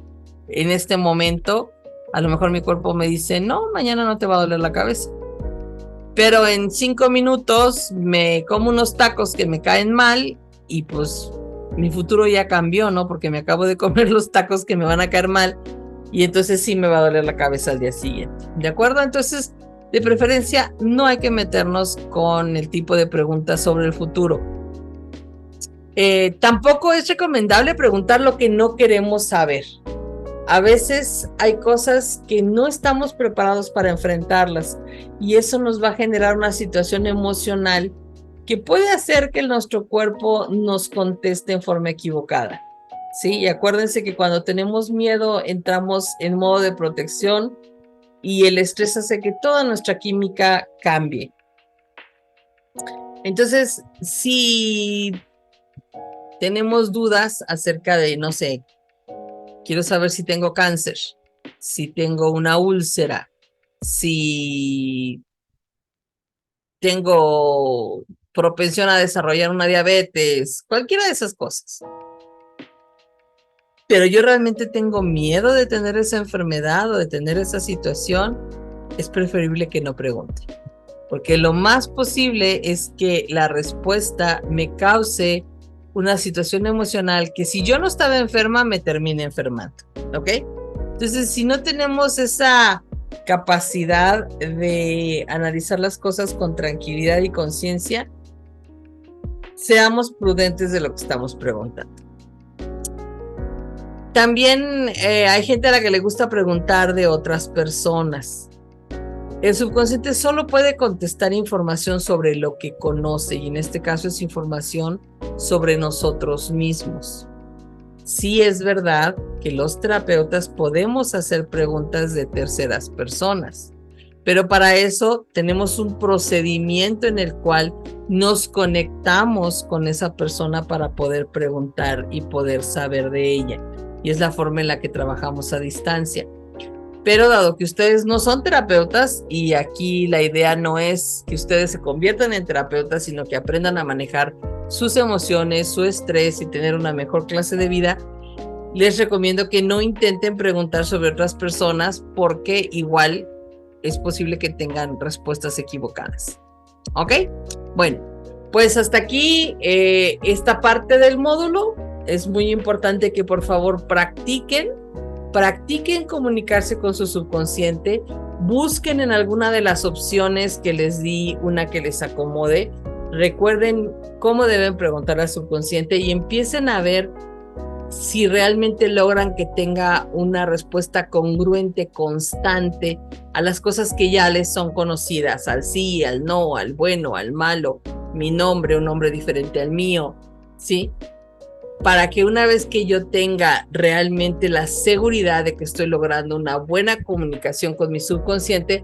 en este momento, a lo mejor mi cuerpo me dice, no, mañana no te va a doler la cabeza. Pero en 5 minutos me como unos tacos que me caen mal y pues mi futuro ya cambió, ¿no? Porque me acabo de comer los tacos que me van a caer mal y entonces sí me va a doler la cabeza al día siguiente. ¿De acuerdo? Entonces, de preferencia, no hay que meternos con el tipo de preguntas sobre el futuro. Tampoco es recomendable preguntar lo que no queremos saber. A veces hay cosas que no estamos preparados para enfrentarlas y eso nos va a generar una situación emocional que puede hacer que nuestro cuerpo nos conteste en forma equivocada. Sí, y acuérdense que cuando tenemos miedo entramos en modo de protección y el estrés hace que toda nuestra química cambie. Entonces, si tenemos dudas acerca de, no sé, quiero saber si tengo cáncer, si tengo una úlcera, si tengo propensión a desarrollar una diabetes, cualquiera de esas cosas. Pero yo realmente tengo miedo de tener esa enfermedad o de tener esa situación, es preferible que no pregunte. Porque lo más posible es que la respuesta me cause una situación emocional que si yo no estaba enferma, me termine enfermando, ¿ok? Entonces, si no tenemos esa capacidad de analizar las cosas con tranquilidad y conciencia, seamos prudentes de lo que estamos preguntando. También hay gente a la que le gusta preguntar de otras personas. El subconsciente solo puede contestar información sobre lo que conoce y en este caso es información sobre nosotros mismos. Sí es verdad que los terapeutas podemos hacer preguntas de terceras personas, pero para eso tenemos un procedimiento en el cual nos conectamos con esa persona para poder preguntar y poder saber de ella. Y es la forma en la que trabajamos a distancia. Pero dado que ustedes no son terapeutas y aquí la idea no es que ustedes se conviertan en terapeutas, sino que aprendan a manejar sus emociones, su estrés y tener una mejor clase de vida, les recomiendo que no intenten preguntar sobre otras personas porque igual es posible que tengan respuestas equivocadas. ¿Ok? Bueno, pues hasta aquí esta parte del módulo. Es muy importante que por favor practiquen Practiquen comunicarse con su subconsciente, busquen en alguna de las opciones que les di una que les acomode, recuerden cómo deben preguntar al subconsciente y empiecen a ver si realmente logran que tenga una respuesta congruente, constante a las cosas que ya les son conocidas, al sí, al no, al bueno, al malo, mi nombre, un nombre diferente al mío, ¿sí? Para que una vez que yo tenga realmente la seguridad de que estoy logrando una buena comunicación con mi subconsciente,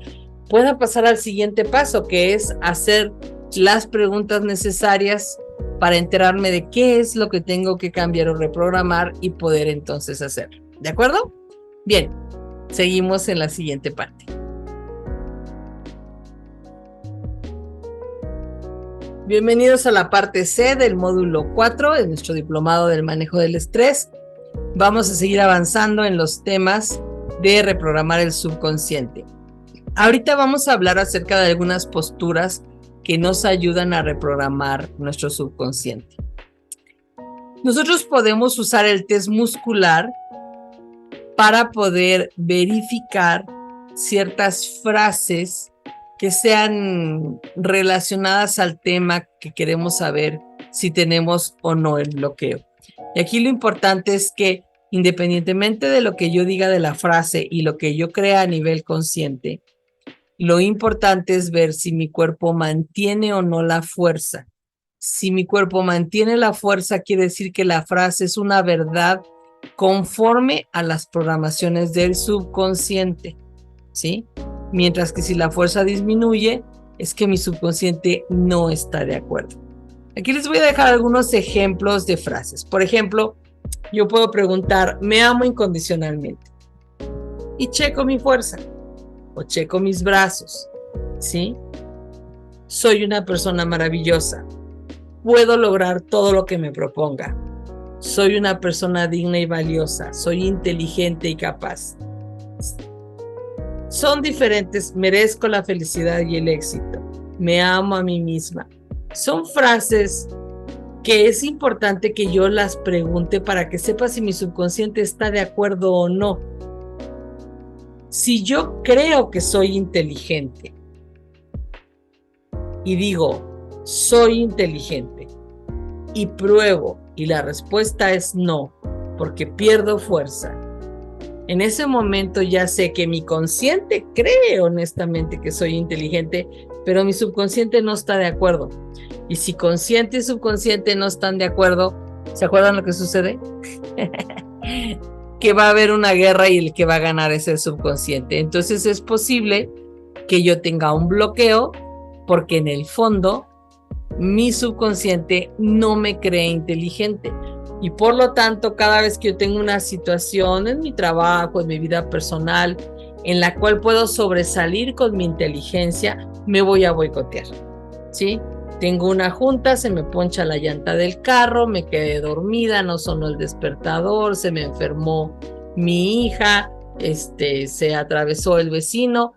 pueda pasar al siguiente paso, que es hacer las preguntas necesarias para enterarme de qué es lo que tengo que cambiar o reprogramar y poder entonces hacerlo. ¿De acuerdo? Bien, seguimos en la siguiente parte. Bienvenidos a la parte C del módulo 4 de nuestro diplomado del manejo del estrés. Vamos a seguir avanzando en los temas de reprogramar el subconsciente. Ahorita vamos a hablar acerca de algunas posturas que nos ayudan a reprogramar nuestro subconsciente. Nosotros podemos usar el test muscular para poder verificar ciertas frases que sean relacionadas al tema que queremos saber si tenemos o no el bloqueo. Y aquí lo importante es que independientemente de lo que yo diga de la frase y lo que yo crea a nivel consciente, lo importante es ver si mi cuerpo mantiene o no la fuerza. Si mi cuerpo mantiene la fuerza, quiere decir que la frase es una verdad conforme a las programaciones del subconsciente, ¿sí? Mientras que si la fuerza disminuye, es que mi subconsciente no está de acuerdo. Aquí les voy a dejar algunos ejemplos de frases. Por ejemplo, yo puedo preguntar, ¿me amo incondicionalmente? Y checo mi fuerza. O checo mis brazos, ¿sí? Soy una persona maravillosa. Puedo lograr todo lo que me proponga. Soy una persona digna y valiosa. Soy inteligente y capaz. Son diferentes. Merezco la felicidad y el éxito. Me amo a mí misma. Son frases que es importante que yo las pregunte para que sepa si mi subconsciente está de acuerdo o no. Si yo creo que soy inteligente y digo, soy inteligente y pruebo y la respuesta es no, porque pierdo fuerza, en ese momento ya sé que mi consciente cree honestamente que soy inteligente, pero mi subconsciente no está de acuerdo. Y si consciente y subconsciente no están de acuerdo, ¿se acuerdan lo que sucede? Que va a haber una guerra y el que va a ganar es el subconsciente. Entonces es posible que yo tenga un bloqueo porque en el fondo mi subconsciente no me cree inteligente. Y por lo tanto, cada vez que yo tengo una situación en mi trabajo, en mi vida personal, en la cual puedo sobresalir con mi inteligencia, me voy a boicotear, ¿sí? Tengo una junta, se me poncha la llanta del carro, me quedé dormida, no sonó el despertador, se me enfermó mi hija, se atravesó el vecino.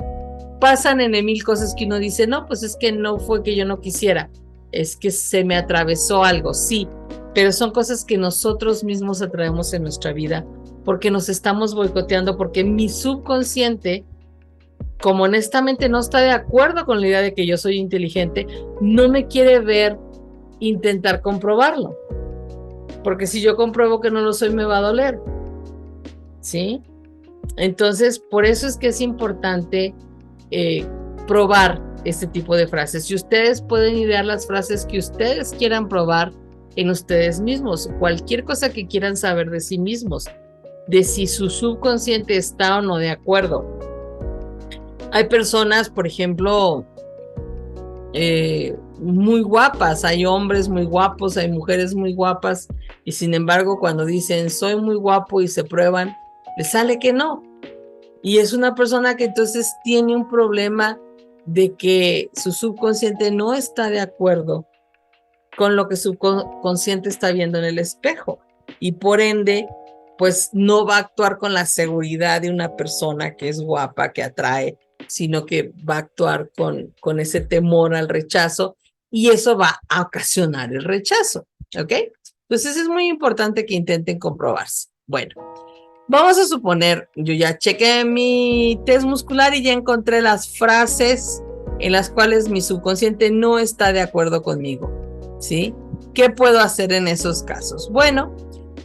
Pasan en mil cosas que uno dice, no, pues es que no fue que yo no quisiera, es que se me atravesó algo, sí, pero son cosas que nosotros mismos atraemos en nuestra vida porque nos estamos boicoteando, porque mi subconsciente, como honestamente no está de acuerdo con la idea de que yo soy inteligente, no me quiere ver intentar comprobarlo. Porque si yo compruebo que no lo soy, me va a doler, ¿sí? Entonces, por eso es que es importante probar este tipo de frases. Si ustedes pueden idear las frases que ustedes quieran probar en ustedes mismos, cualquier cosa que quieran saber de sí mismos, de si su subconsciente está o no de acuerdo. Hay personas, por ejemplo, muy guapas, hay hombres muy guapos, hay mujeres muy guapas, y sin embargo cuando dicen soy muy guapo y se prueban, les sale que no. Y es una persona que entonces tiene un problema de que su subconsciente no está de acuerdo con lo que su consciente está viendo en el espejo, y por ende pues no va a actuar con la seguridad de una persona que es guapa, que atrae, sino que va a actuar con ese temor al rechazo, y eso va a ocasionar el rechazo, ¿ok? Entonces es muy importante que intenten comprobarse. Bueno, Vamos a suponer, yo ya chequé mi test muscular y ya encontré las frases en las cuales mi subconsciente no está de acuerdo conmigo, ¿sí? ¿Qué puedo hacer en esos casos? Bueno,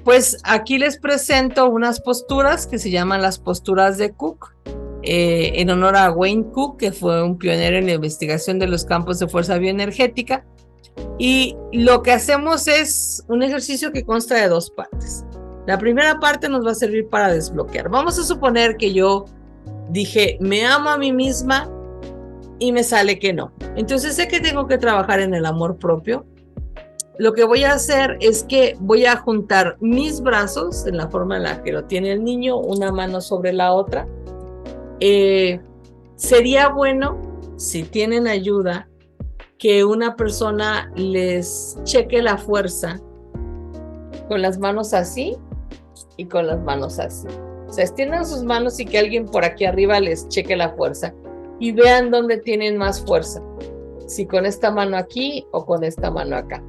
pues aquí les presento unas posturas que se llaman las posturas de Cook, en honor a Wayne Cook, que fue un pionero en la investigación de los campos de fuerza bioenergética. Y lo que hacemos es un ejercicio que consta de dos partes. La primera parte nos va a servir para desbloquear. Vamos a suponer que yo dije, me amo a mí misma y me sale que no. Entonces sé que tengo que trabajar en el amor propio. Lo que voy a hacer es que voy a juntar mis brazos en la forma en la que lo tiene el niño, una mano sobre la otra. Sería bueno, si tienen ayuda, que una persona les cheque la fuerza con las manos así y con las manos así. O sea, extiendan sus manos y que alguien por aquí arriba les cheque la fuerza y vean dónde tienen más fuerza, si con esta mano aquí o con esta mano acá.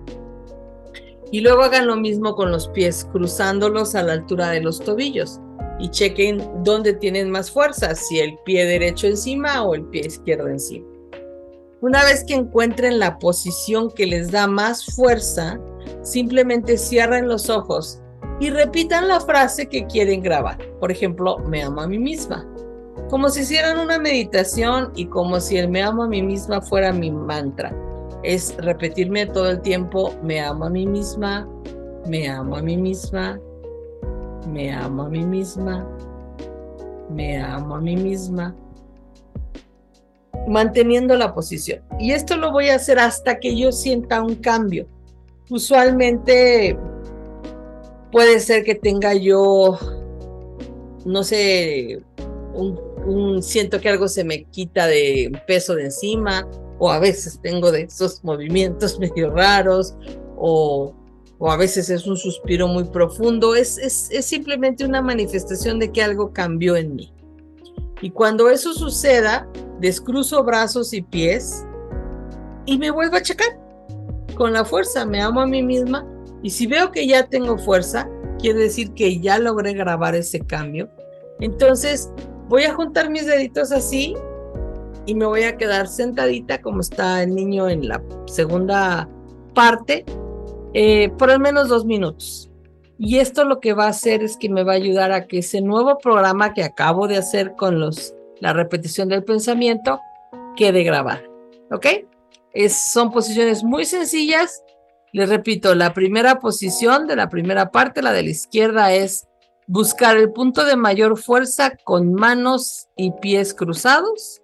Y luego hagan lo mismo con los pies, cruzándolos a la altura de los tobillos y chequen dónde tienen más fuerza, si el pie derecho encima o el pie izquierdo encima. Una vez que encuentren la posición que les da más fuerza, simplemente cierren los ojos y repitan la frase que quieren grabar. Por ejemplo, me amo a mí misma. Como si hicieran una meditación y como si el me amo a mí misma fuera mi mantra. Es repetirme todo el tiempo, me amo a mí misma, me amo a mí misma, me amo a mí misma, me amo a mí misma, manteniendo la posición. Y esto lo voy a hacer hasta que yo sienta un cambio. Usualmente puede ser que tenga yo, no sé, siento que algo se me quita de peso de encima, o a veces tengo de esos movimientos medio raros, o a veces es un suspiro muy profundo. Es simplemente una manifestación de que algo cambió en mí. Y cuando eso suceda, descruzo brazos y pies y me vuelvo a checar con la fuerza. Me amo a mí misma y si veo que ya tengo fuerza, quiere decir que ya logré grabar ese cambio. Entonces voy a juntar mis deditos así y me voy a quedar sentadita como está el niño en la segunda parte, por al menos 2 minutos. Y esto lo que va a hacer es que me va a ayudar a que ese nuevo programa que acabo de hacer con la repetición del pensamiento quede grabado. ¿Ok? Son posiciones muy sencillas. Les repito, la primera posición de la primera parte, la de la izquierda, es buscar el punto de mayor fuerza con manos y pies cruzados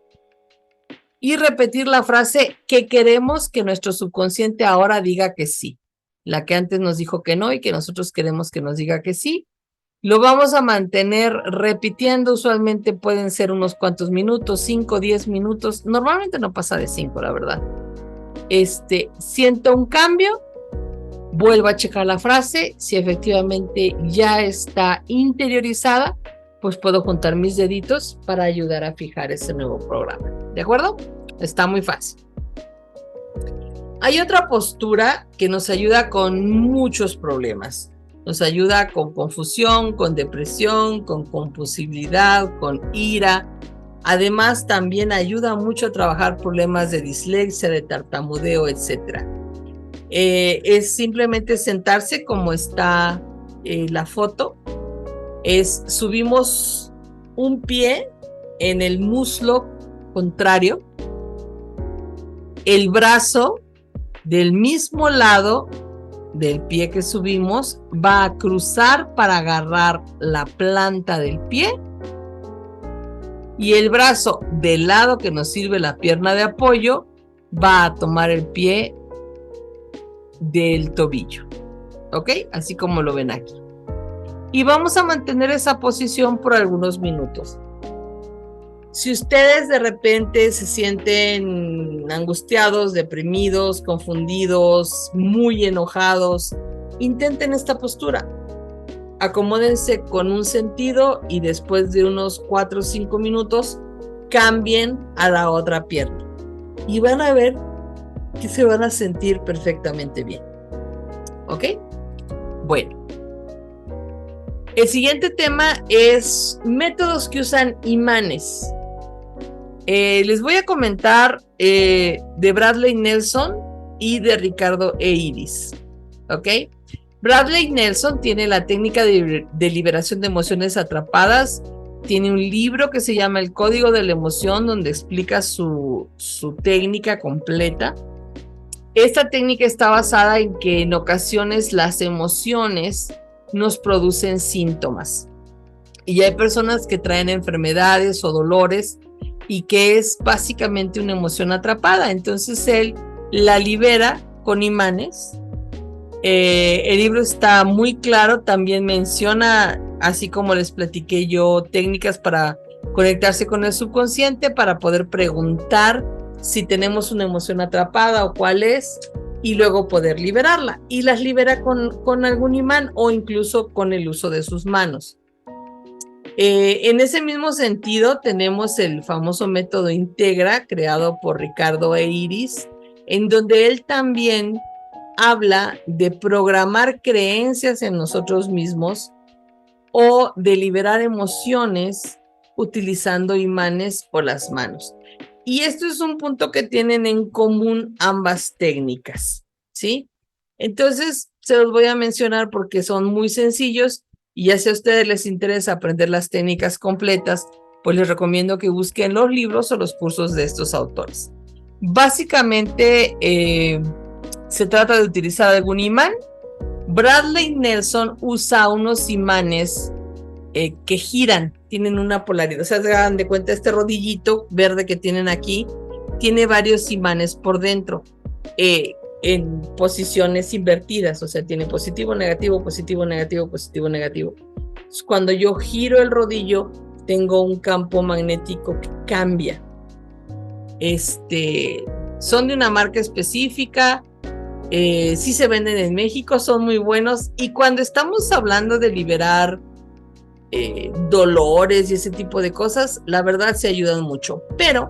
y repetir la frase que queremos que nuestro subconsciente ahora diga que sí. La que antes nos dijo que no y que nosotros queremos que nos diga que sí. Lo vamos a mantener repitiendo, usualmente pueden ser unos cuantos minutos, 5, 10 minutos, normalmente no pasa de 5, la verdad. Siento un cambio, vuelvo a checar la frase, si efectivamente ya está interiorizada, pues puedo juntar mis deditos para ayudar a fijar ese nuevo programa. ¿De acuerdo? Está muy fácil. Hay otra postura que nos ayuda con muchos problemas. Nos ayuda con confusión, con depresión, con compulsividad, con ira. Además, también ayuda mucho a trabajar problemas de dislexia, de tartamudeo, etc. Es simplemente sentarse como está la foto. Subimos un pie en el muslo contrario, el brazo del mismo lado del pie que subimos va a cruzar para agarrar la planta del pie y el brazo del lado que nos sirve la pierna de apoyo va a tomar el pie del tobillo. ¿Ok? Así como lo ven aquí. Y vamos a mantener esa posición por algunos minutos. Si ustedes de repente se sienten angustiados, deprimidos, confundidos, muy enojados, intenten esta postura. Acomódense con un sentido y después de unos 4 o 5 minutos cambien a la otra pierna. Y van a ver que se van a sentir perfectamente bien. ¿Ok? Bueno. El siguiente tema es métodos que usan imanes. Les voy a comentar de Bradley Nelson y de Ricardo E. Iris. ¿Ok? Bradley Nelson tiene la técnica de liberación de emociones atrapadas. Tiene un libro que se llama El Código de la Emoción, donde explica su técnica completa. Esta técnica está basada en que en ocasiones las emociones nos producen síntomas. Y hay personas que traen enfermedades o dolores y que es básicamente una emoción atrapada. Entonces él la libera con imanes. El libro está muy claro, también menciona, así como les platiqué yo, técnicas para conectarse con el subconsciente, para poder preguntar si tenemos una emoción atrapada o cuál es, y luego poder liberarla. Y las libera con algún imán o incluso con el uso de sus manos. En ese mismo sentido, tenemos el famoso método Integra, creado por Ricardo E. Iris, en donde él también habla de programar creencias en nosotros mismos o de liberar emociones utilizando imanes o las manos. Y esto es un punto que tienen en común ambas técnicas, ¿sí? Entonces, se los voy a mencionar porque son muy sencillos y ya si a ustedes les interesa aprender las técnicas completas, pues les recomiendo que busquen los libros o los cursos de estos autores. Básicamente, se trata de utilizar algún imán. Bradley Nelson usa unos imanes que giran, tienen una polaridad. O sea, se dan de cuenta, este rodillito verde que tienen aquí tiene varios imanes por dentro, en posiciones invertidas. O sea, tiene positivo, negativo, positivo, negativo, positivo, negativo. Entonces, cuando yo giro el rodillo, tengo un campo magnético que cambia. Son de una marca específica. Sí se venden en México, son muy buenos. Y cuando estamos hablando de liberar dolores y ese tipo de cosas, la verdad se ayudan mucho. Pero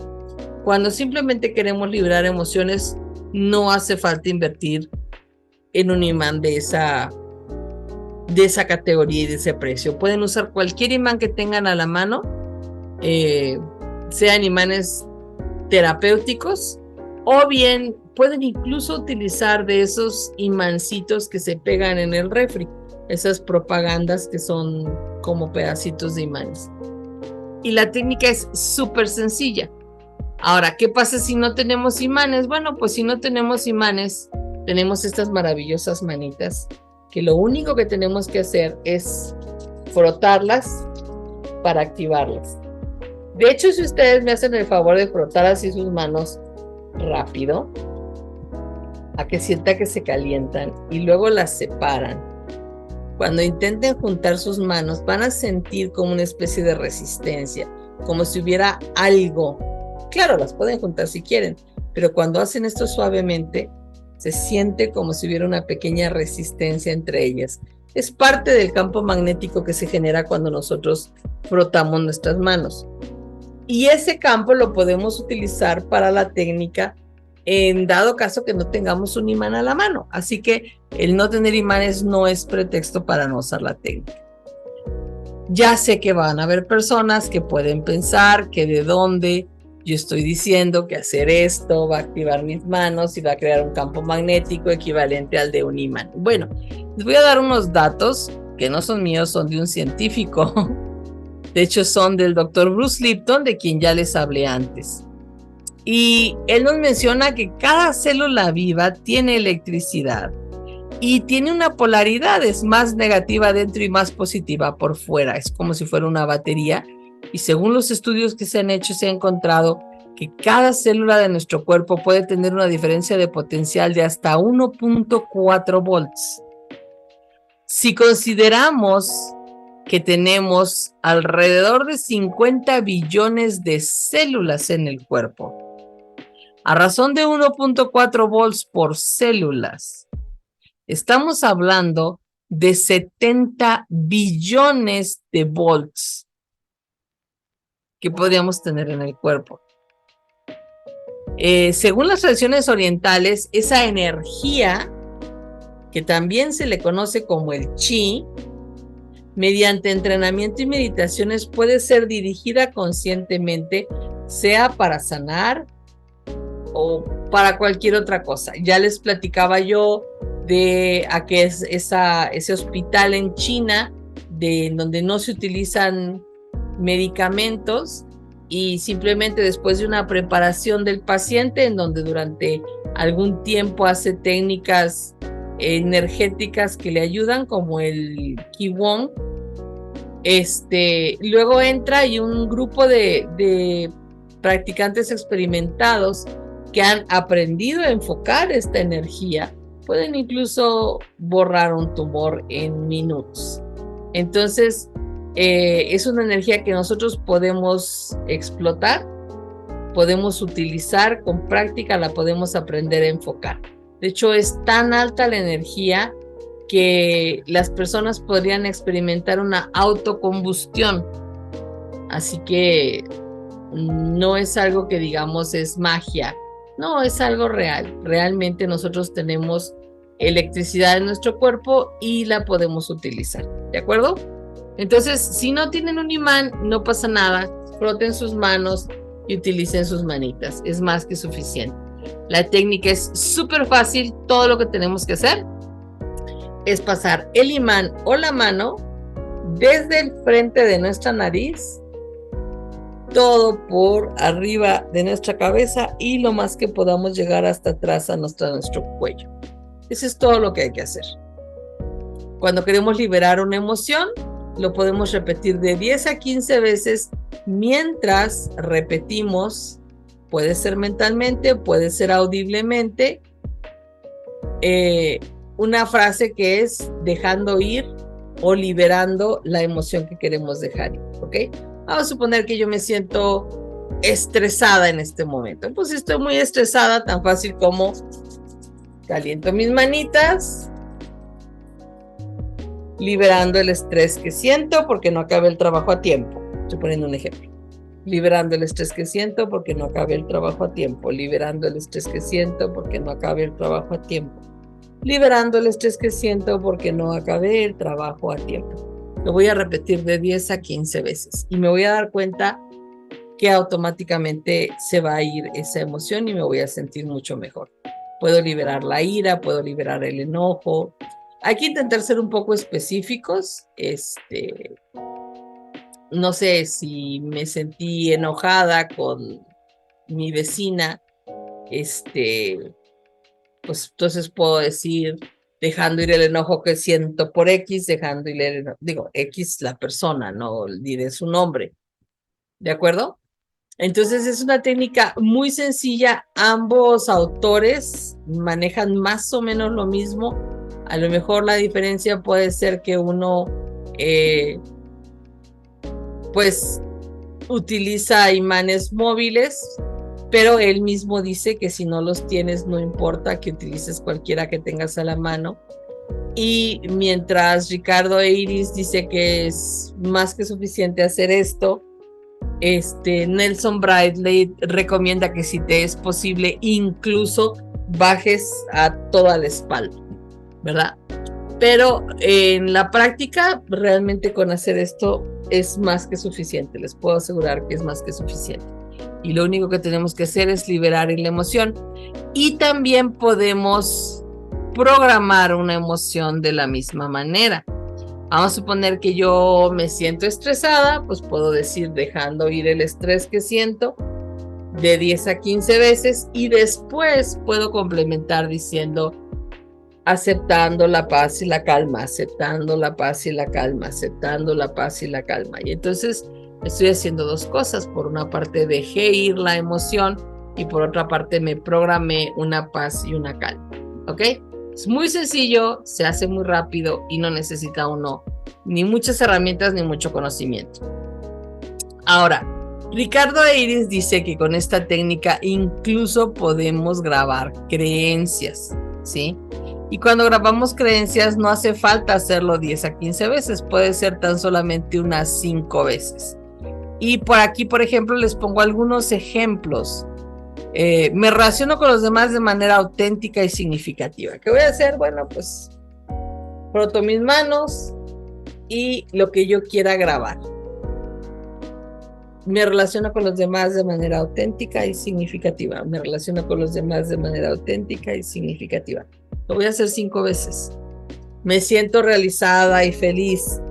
cuando simplemente queremos liberar emociones, no hace falta invertir en un imán de esa categoría y de ese precio. Pueden usar cualquier imán que tengan a la mano, sean imanes terapéuticos, o bien pueden incluso utilizar de esos imancitos que se pegan en el refri, esas propagandas que son como pedacitos de imanes. Y la técnica es súper sencilla. Ahora, ¿qué pasa si no tenemos imanes? Bueno, pues si no tenemos imanes, tenemos estas maravillosas manitas que lo único que tenemos que hacer es frotarlas para activarlas. De hecho, si ustedes me hacen el favor de frotar así sus manos rápido, a que sienta que se calientan y luego las separan, cuando intenten juntar sus manos van a sentir como una especie de resistencia, como si hubiera algo. Claro, las pueden juntar si quieren, pero cuando hacen esto suavemente, se siente como si hubiera una pequeña resistencia entre ellas. Es parte del campo magnético que se genera cuando nosotros frotamos nuestras manos. Y ese campo lo podemos utilizar para la técnica en dado caso que no tengamos un imán a la mano. Así que el no tener imanes no es pretexto para no usar la técnica. Ya sé que van a haber personas que pueden pensar que de dónde yo estoy diciendo que hacer esto va a activar mis manos y va a crear un campo magnético equivalente al de un imán. Bueno, les voy a dar unos datos que no son míos, son de un científico. De hecho, son del doctor Bruce Lipton, de quien ya les hablé antes. Y él nos menciona que cada célula viva tiene electricidad y tiene una polaridad, es más negativa dentro y más positiva por fuera. Es como si fuera una batería. Y según los estudios que se han hecho, se ha encontrado que cada célula de nuestro cuerpo puede tener una diferencia de potencial de hasta 1.4 volts. Si consideramos que tenemos alrededor de 50 billones de células en el cuerpo, a razón de 1.4 volts por células, estamos hablando de 70 billones de volts que podríamos tener en el cuerpo. Según las tradiciones orientales, esa energía, que también se le conoce como el chi, mediante entrenamiento y meditaciones puede ser dirigida conscientemente, sea para sanar o para cualquier otra cosa. Ya les platicaba yo de a qué es ese hospital en China, donde no se utilizan medicamentos y simplemente después de una preparación del paciente, en donde durante algún tiempo hace técnicas energéticas que le ayudan, como el Qigong. Luego entra y un grupo de practicantes experimentados que han aprendido a enfocar esta energía, pueden incluso borrar un tumor en minutos. Entonces, es una energía que nosotros podemos explotar, podemos utilizar con práctica, la podemos aprender a enfocar. De hecho, es tan alta la energía que las personas podrían experimentar una autocombustión. Así que no es algo que digamos es magia, no, es algo real. Realmente nosotros tenemos electricidad en nuestro cuerpo y la podemos utilizar, ¿de acuerdo? Entonces, si no tienen un imán, no pasa nada, froten sus manos y utilicen sus manitas, es más que suficiente. La técnica es súper fácil, todo lo que tenemos que hacer es pasar el imán o la mano desde el frente de nuestra nariz, todo por arriba de nuestra cabeza y lo más que podamos llegar hasta atrás a nuestro cuello. Eso es todo lo que hay que hacer. Cuando queremos liberar una emoción, lo podemos repetir de 10 a 15 veces mientras repetimos, puede ser mentalmente, puede ser audiblemente, una frase que es dejando ir o liberando la emoción que queremos dejar ir, ¿ok? Vamos a suponer que yo me siento estresada en este momento. Pues si estoy muy estresada, tan fácil como caliento mis manitas, liberando el estrés que siento porque no acabé el trabajo a tiempo. Estoy poniendo un ejemplo. Liberando el estrés que siento porque no acabé el trabajo a tiempo. Liberando el estrés que siento porque no acabé el trabajo a tiempo. Liberando el estrés que siento porque no acabé el trabajo a tiempo. Lo voy a repetir de 10 a 15 veces y me voy a dar cuenta que automáticamente se va a ir esa emoción y me voy a sentir mucho mejor. Puedo liberar la ira, puedo liberar el enojo. Hay que intentar ser un poco específicos. No sé si me sentí enojada con mi vecina, pues entonces puedo decir, dejando ir el enojo que siento por X, dejando ir el enojo, digo, X la persona, no diré su nombre, ¿de acuerdo? Entonces es una técnica muy sencilla, ambos autores manejan más o menos lo mismo, a lo mejor la diferencia puede ser que uno, pues, utiliza imanes móviles, pero él mismo dice que si no los tienes, no importa, que utilices cualquiera que tengas a la mano. Y mientras Ricardo e Iris dice que es más que suficiente hacer esto, Nelson Bradley recomienda que si te es posible, incluso bajes a toda la espalda, ¿verdad? Pero en la práctica, realmente con hacer esto es más que suficiente. Les puedo asegurar que es más que suficiente. Y lo único que tenemos que hacer es liberar la emoción. Y también podemos programar una emoción de la misma manera. Vamos a suponer que yo me siento estresada, pues puedo decir dejando ir el estrés que siento de 10 a 15 veces y después puedo complementar diciendo aceptando la paz y la calma, aceptando la paz y la calma, aceptando la paz y la calma. Y entonces estoy haciendo dos cosas. Por una parte dejé ir la emoción y por otra parte me programé una paz y una calma. ¿Ok? Es muy sencillo, se hace muy rápido y no necesita uno ni muchas herramientas ni mucho conocimiento. Ahora, Ricardo e Iris dice que con esta técnica incluso podemos grabar creencias, ¿sí? Y cuando grabamos creencias no hace falta hacerlo 10 a 15 veces, puede ser tan solamente unas 5 veces. Y por aquí, por ejemplo, les pongo algunos ejemplos. Me relaciono con los demás de manera auténtica y significativa. ¿Qué voy a hacer? Bueno, pues froto mis manos, y lo que yo quiera grabar. Me relaciono con los demás de manera auténtica y significativa. Me relaciono con los demás de manera auténtica y significativa. Lo voy a hacer 5 veces. Me siento realizada y feliz.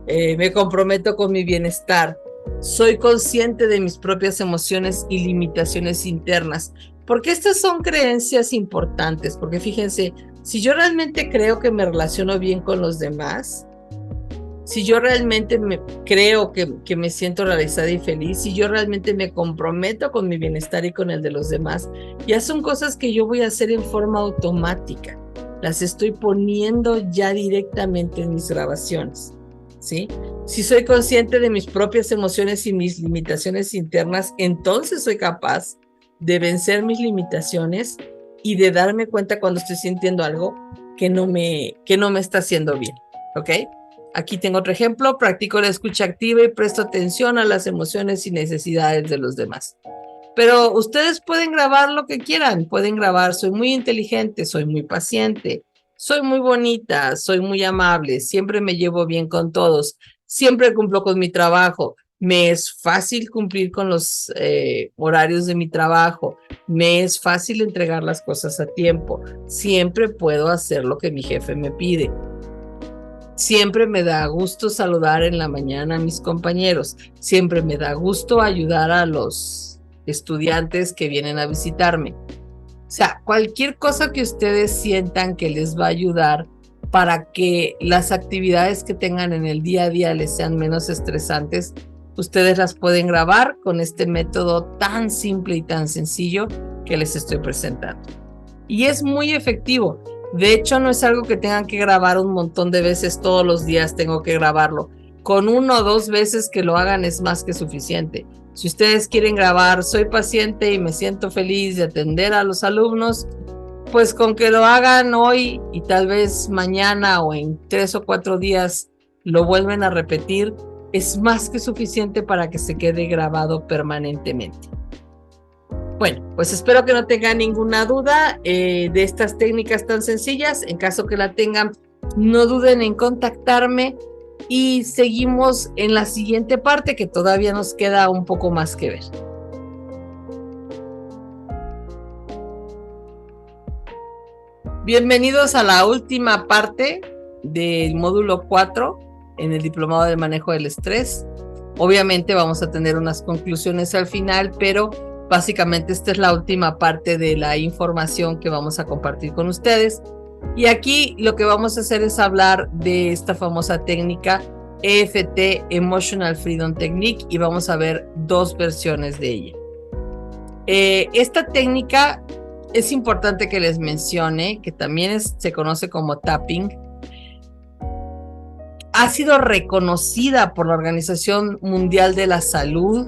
Me comprometo con mi bienestar. Soy consciente de mis propias emociones y limitaciones internas. Porque estas son creencias importantes. Porque fíjense, si yo realmente creo que me relaciono bien con los demás, si yo realmente creo que me siento realizada y feliz, si yo realmente me comprometo con mi bienestar y con el de los demás, ya son cosas que yo voy a hacer en forma automática. Las estoy poniendo ya directamente en mis grabaciones, ¿sí? Si soy consciente de mis propias emociones y mis limitaciones internas, entonces soy capaz de vencer mis limitaciones y de darme cuenta cuando estoy sintiendo algo que no me está haciendo bien, ¿ok? Aquí tengo otro ejemplo. Practico la escucha activa y presto atención a las emociones y necesidades de los demás. Pero ustedes pueden grabar lo que quieran. Pueden grabar, soy muy inteligente, soy muy paciente, soy muy bonita, soy muy amable, siempre me llevo bien con todos, siempre cumplo con mi trabajo, me es fácil cumplir con los horarios de mi trabajo, me es fácil entregar las cosas a tiempo, siempre puedo hacer lo que mi jefe me pide. Siempre me da gusto saludar en la mañana a mis compañeros. Siempre me da gusto ayudar a los estudiantes que vienen a visitarme. O sea, cualquier cosa que ustedes sientan que les va a ayudar para que las actividades que tengan en el día a día les sean menos estresantes, ustedes las pueden grabar con este método tan simple y tan sencillo que les estoy presentando. Y es muy efectivo. De hecho, no es algo que tengan que grabar un montón de veces todos los días, tengo que grabarlo. Con 1 o 2 veces que lo hagan es más que suficiente. Si ustedes quieren grabar, soy paciente y me siento feliz de atender a los alumnos, pues con que lo hagan hoy y tal vez mañana o en 3 o 4 días lo vuelven a repetir, es más que suficiente para que se quede grabado permanentemente. Bueno, pues espero que no tengan ninguna duda de estas técnicas tan sencillas. En caso que la tengan, no duden en contactarme y seguimos en la siguiente parte que todavía nos queda un poco más que ver. Bienvenidos a la última parte del módulo 4 en el Diplomado de Manejo del Estrés. Obviamente vamos a tener unas conclusiones al final, pero básicamente esta es la última parte de la información que vamos a compartir con ustedes. Y aquí lo que vamos a hacer es hablar de esta famosa técnica EFT, Emotional Freedom Technique, y vamos a ver 2 versiones de ella. Esta técnica es importante que les mencione, que también se conoce como tapping. Ha sido reconocida por la Organización Mundial de la Salud.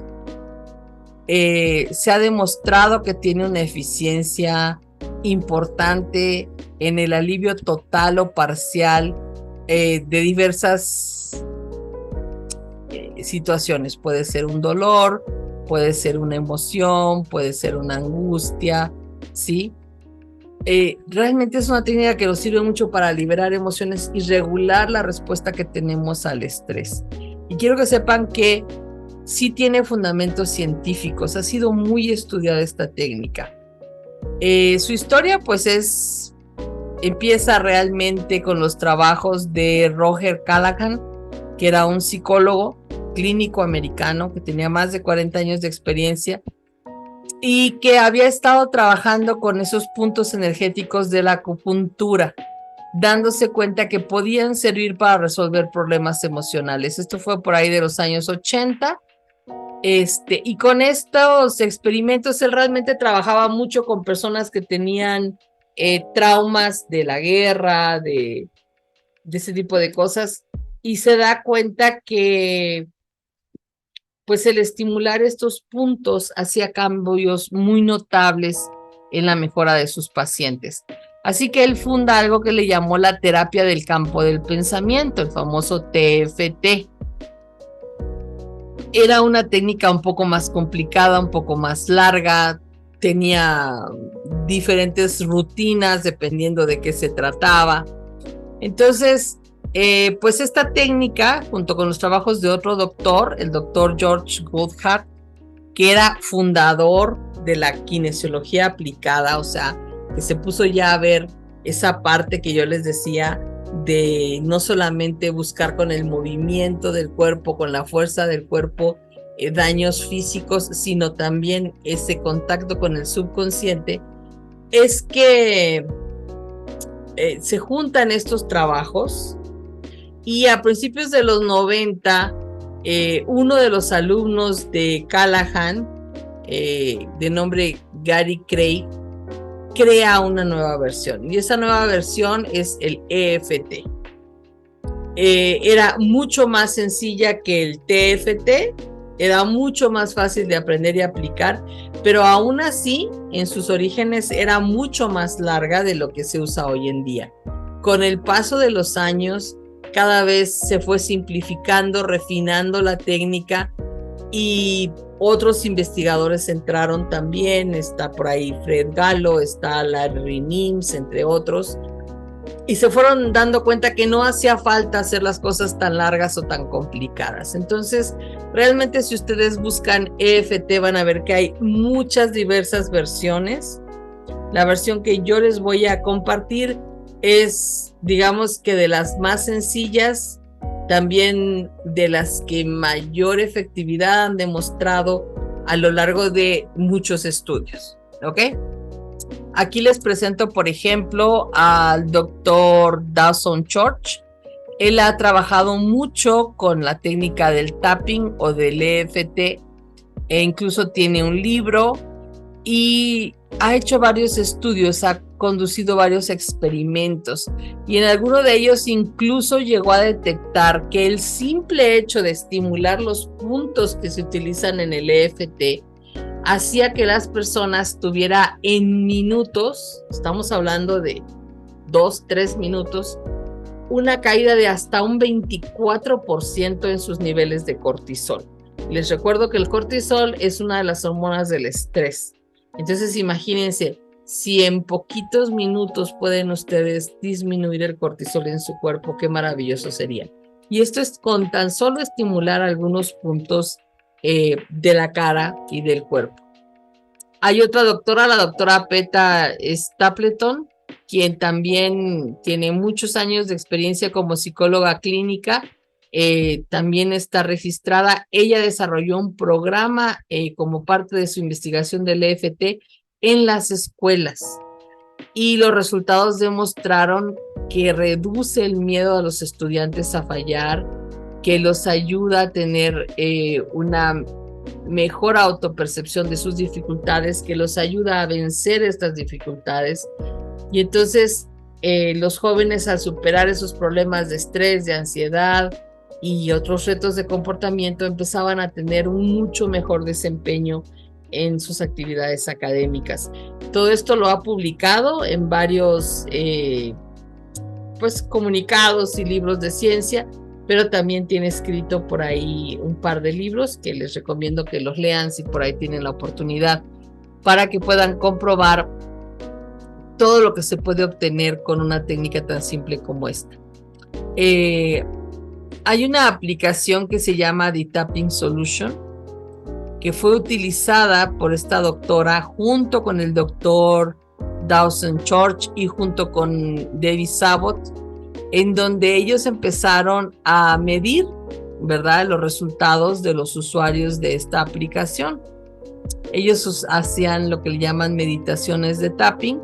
Se ha demostrado que tiene una eficiencia importante en el alivio total o parcial de diversas situaciones. Puede ser un dolor, puede ser una emoción, puede ser una angustia, ¿sí? Realmente es una técnica que nos sirve mucho para liberar emociones y regular la respuesta que tenemos al estrés. Y quiero que sepan que sí tiene fundamentos científicos, ha sido muy estudiada esta técnica. Su historia pues empieza realmente con los trabajos de Roger Callaghan, que era un psicólogo clínico americano que tenía más de 40 años de experiencia y que había estado trabajando con esos puntos energéticos de la acupuntura, dándose cuenta que podían servir para resolver problemas emocionales. Esto fue por ahí de los años 80. Y con estos experimentos él realmente trabajaba mucho con personas que tenían traumas de la guerra, de ese tipo de cosas, y se da cuenta que pues el estimular estos puntos hacía cambios muy notables en la mejora de sus pacientes. Así que él funda algo que le llamó la terapia del campo del pensamiento, el famoso TFT. Era una técnica un poco más complicada, un poco más larga, tenía diferentes rutinas dependiendo de qué se trataba. Entonces, Pues esta técnica, junto con los trabajos de otro doctor, el doctor George Goodhart, que era fundador de la kinesiología aplicada, o sea, que se puso ya a ver esa parte que yo les decía de no solamente buscar con el movimiento del cuerpo, con la fuerza del cuerpo, daños físicos, sino también ese contacto con el subconsciente, es que se juntan estos trabajos y a principios de los 90, uno de los alumnos de Callahan, de nombre Gary Craig, crea una nueva versión. Y esa nueva versión es el EFT. Era mucho más sencilla que el TFT, era mucho más fácil de aprender y aplicar, pero aún así, en sus orígenes era mucho más larga de lo que se usa hoy en día. Con el paso de los años, cada vez se fue simplificando, refinando la técnica y otros investigadores entraron también. Está por ahí Fred Gallo, está Larry Nimes, entre otros, y se fueron dando cuenta que no hacía falta hacer las cosas tan largas o tan complicadas. Entonces, realmente si ustedes buscan EFT van a ver que hay muchas diversas versiones. La versión que yo les voy a compartir es, digamos que de las más sencillas, también de las que mayor efectividad han demostrado a lo largo de muchos estudios, ¿ok? Aquí les presento, por ejemplo, al doctor Dawson Church. Él ha trabajado mucho con la técnica del tapping o del EFT, e incluso tiene un libro y ha hecho varios estudios, ha conducido varios experimentos y en alguno de ellos incluso llegó a detectar que el simple hecho de estimular los puntos que se utilizan en el EFT hacía que las personas tuvieran en minutos, estamos hablando de 2-3 minutos, una caída de hasta un 24% en sus niveles de cortisol. Les recuerdo que el cortisol es una de las hormonas del estrés. Entonces imagínense, si en poquitos minutos pueden ustedes disminuir el cortisol en su cuerpo, qué maravilloso sería. Y esto es con tan solo estimular algunos puntos de la cara y del cuerpo. Hay otra doctora, la doctora Peta Stapleton, quien también tiene muchos años de experiencia como psicóloga clínica, también está registrada. Ella desarrolló un programa como parte de su investigación del EFT en las escuelas y los resultados demostraron que reduce el miedo a los estudiantes a fallar, que los ayuda a tener una mejor autopercepción de sus dificultades, que los ayuda a vencer estas dificultades. Y entonces los jóvenes, al superar esos problemas de estrés, de ansiedad y otros retos de comportamiento, empezaban a tener un mucho mejor desempeño en sus actividades académicas. Todo esto lo ha publicado en varios pues comunicados y libros de ciencia, pero también tiene escrito por ahí un par de libros que les recomiendo que los lean si por ahí tienen la oportunidad, para que puedan comprobar todo lo que se puede obtener con una técnica tan simple como esta. Hay una aplicación que se llama The Tapping Solution, que fue utilizada por esta doctora junto con el doctor Dawson Church y junto con David Sabbot, en donde ellos empezaron a medir, ¿verdad?, los resultados de los usuarios de esta aplicación. Ellos hacían lo que le llaman meditaciones de tapping,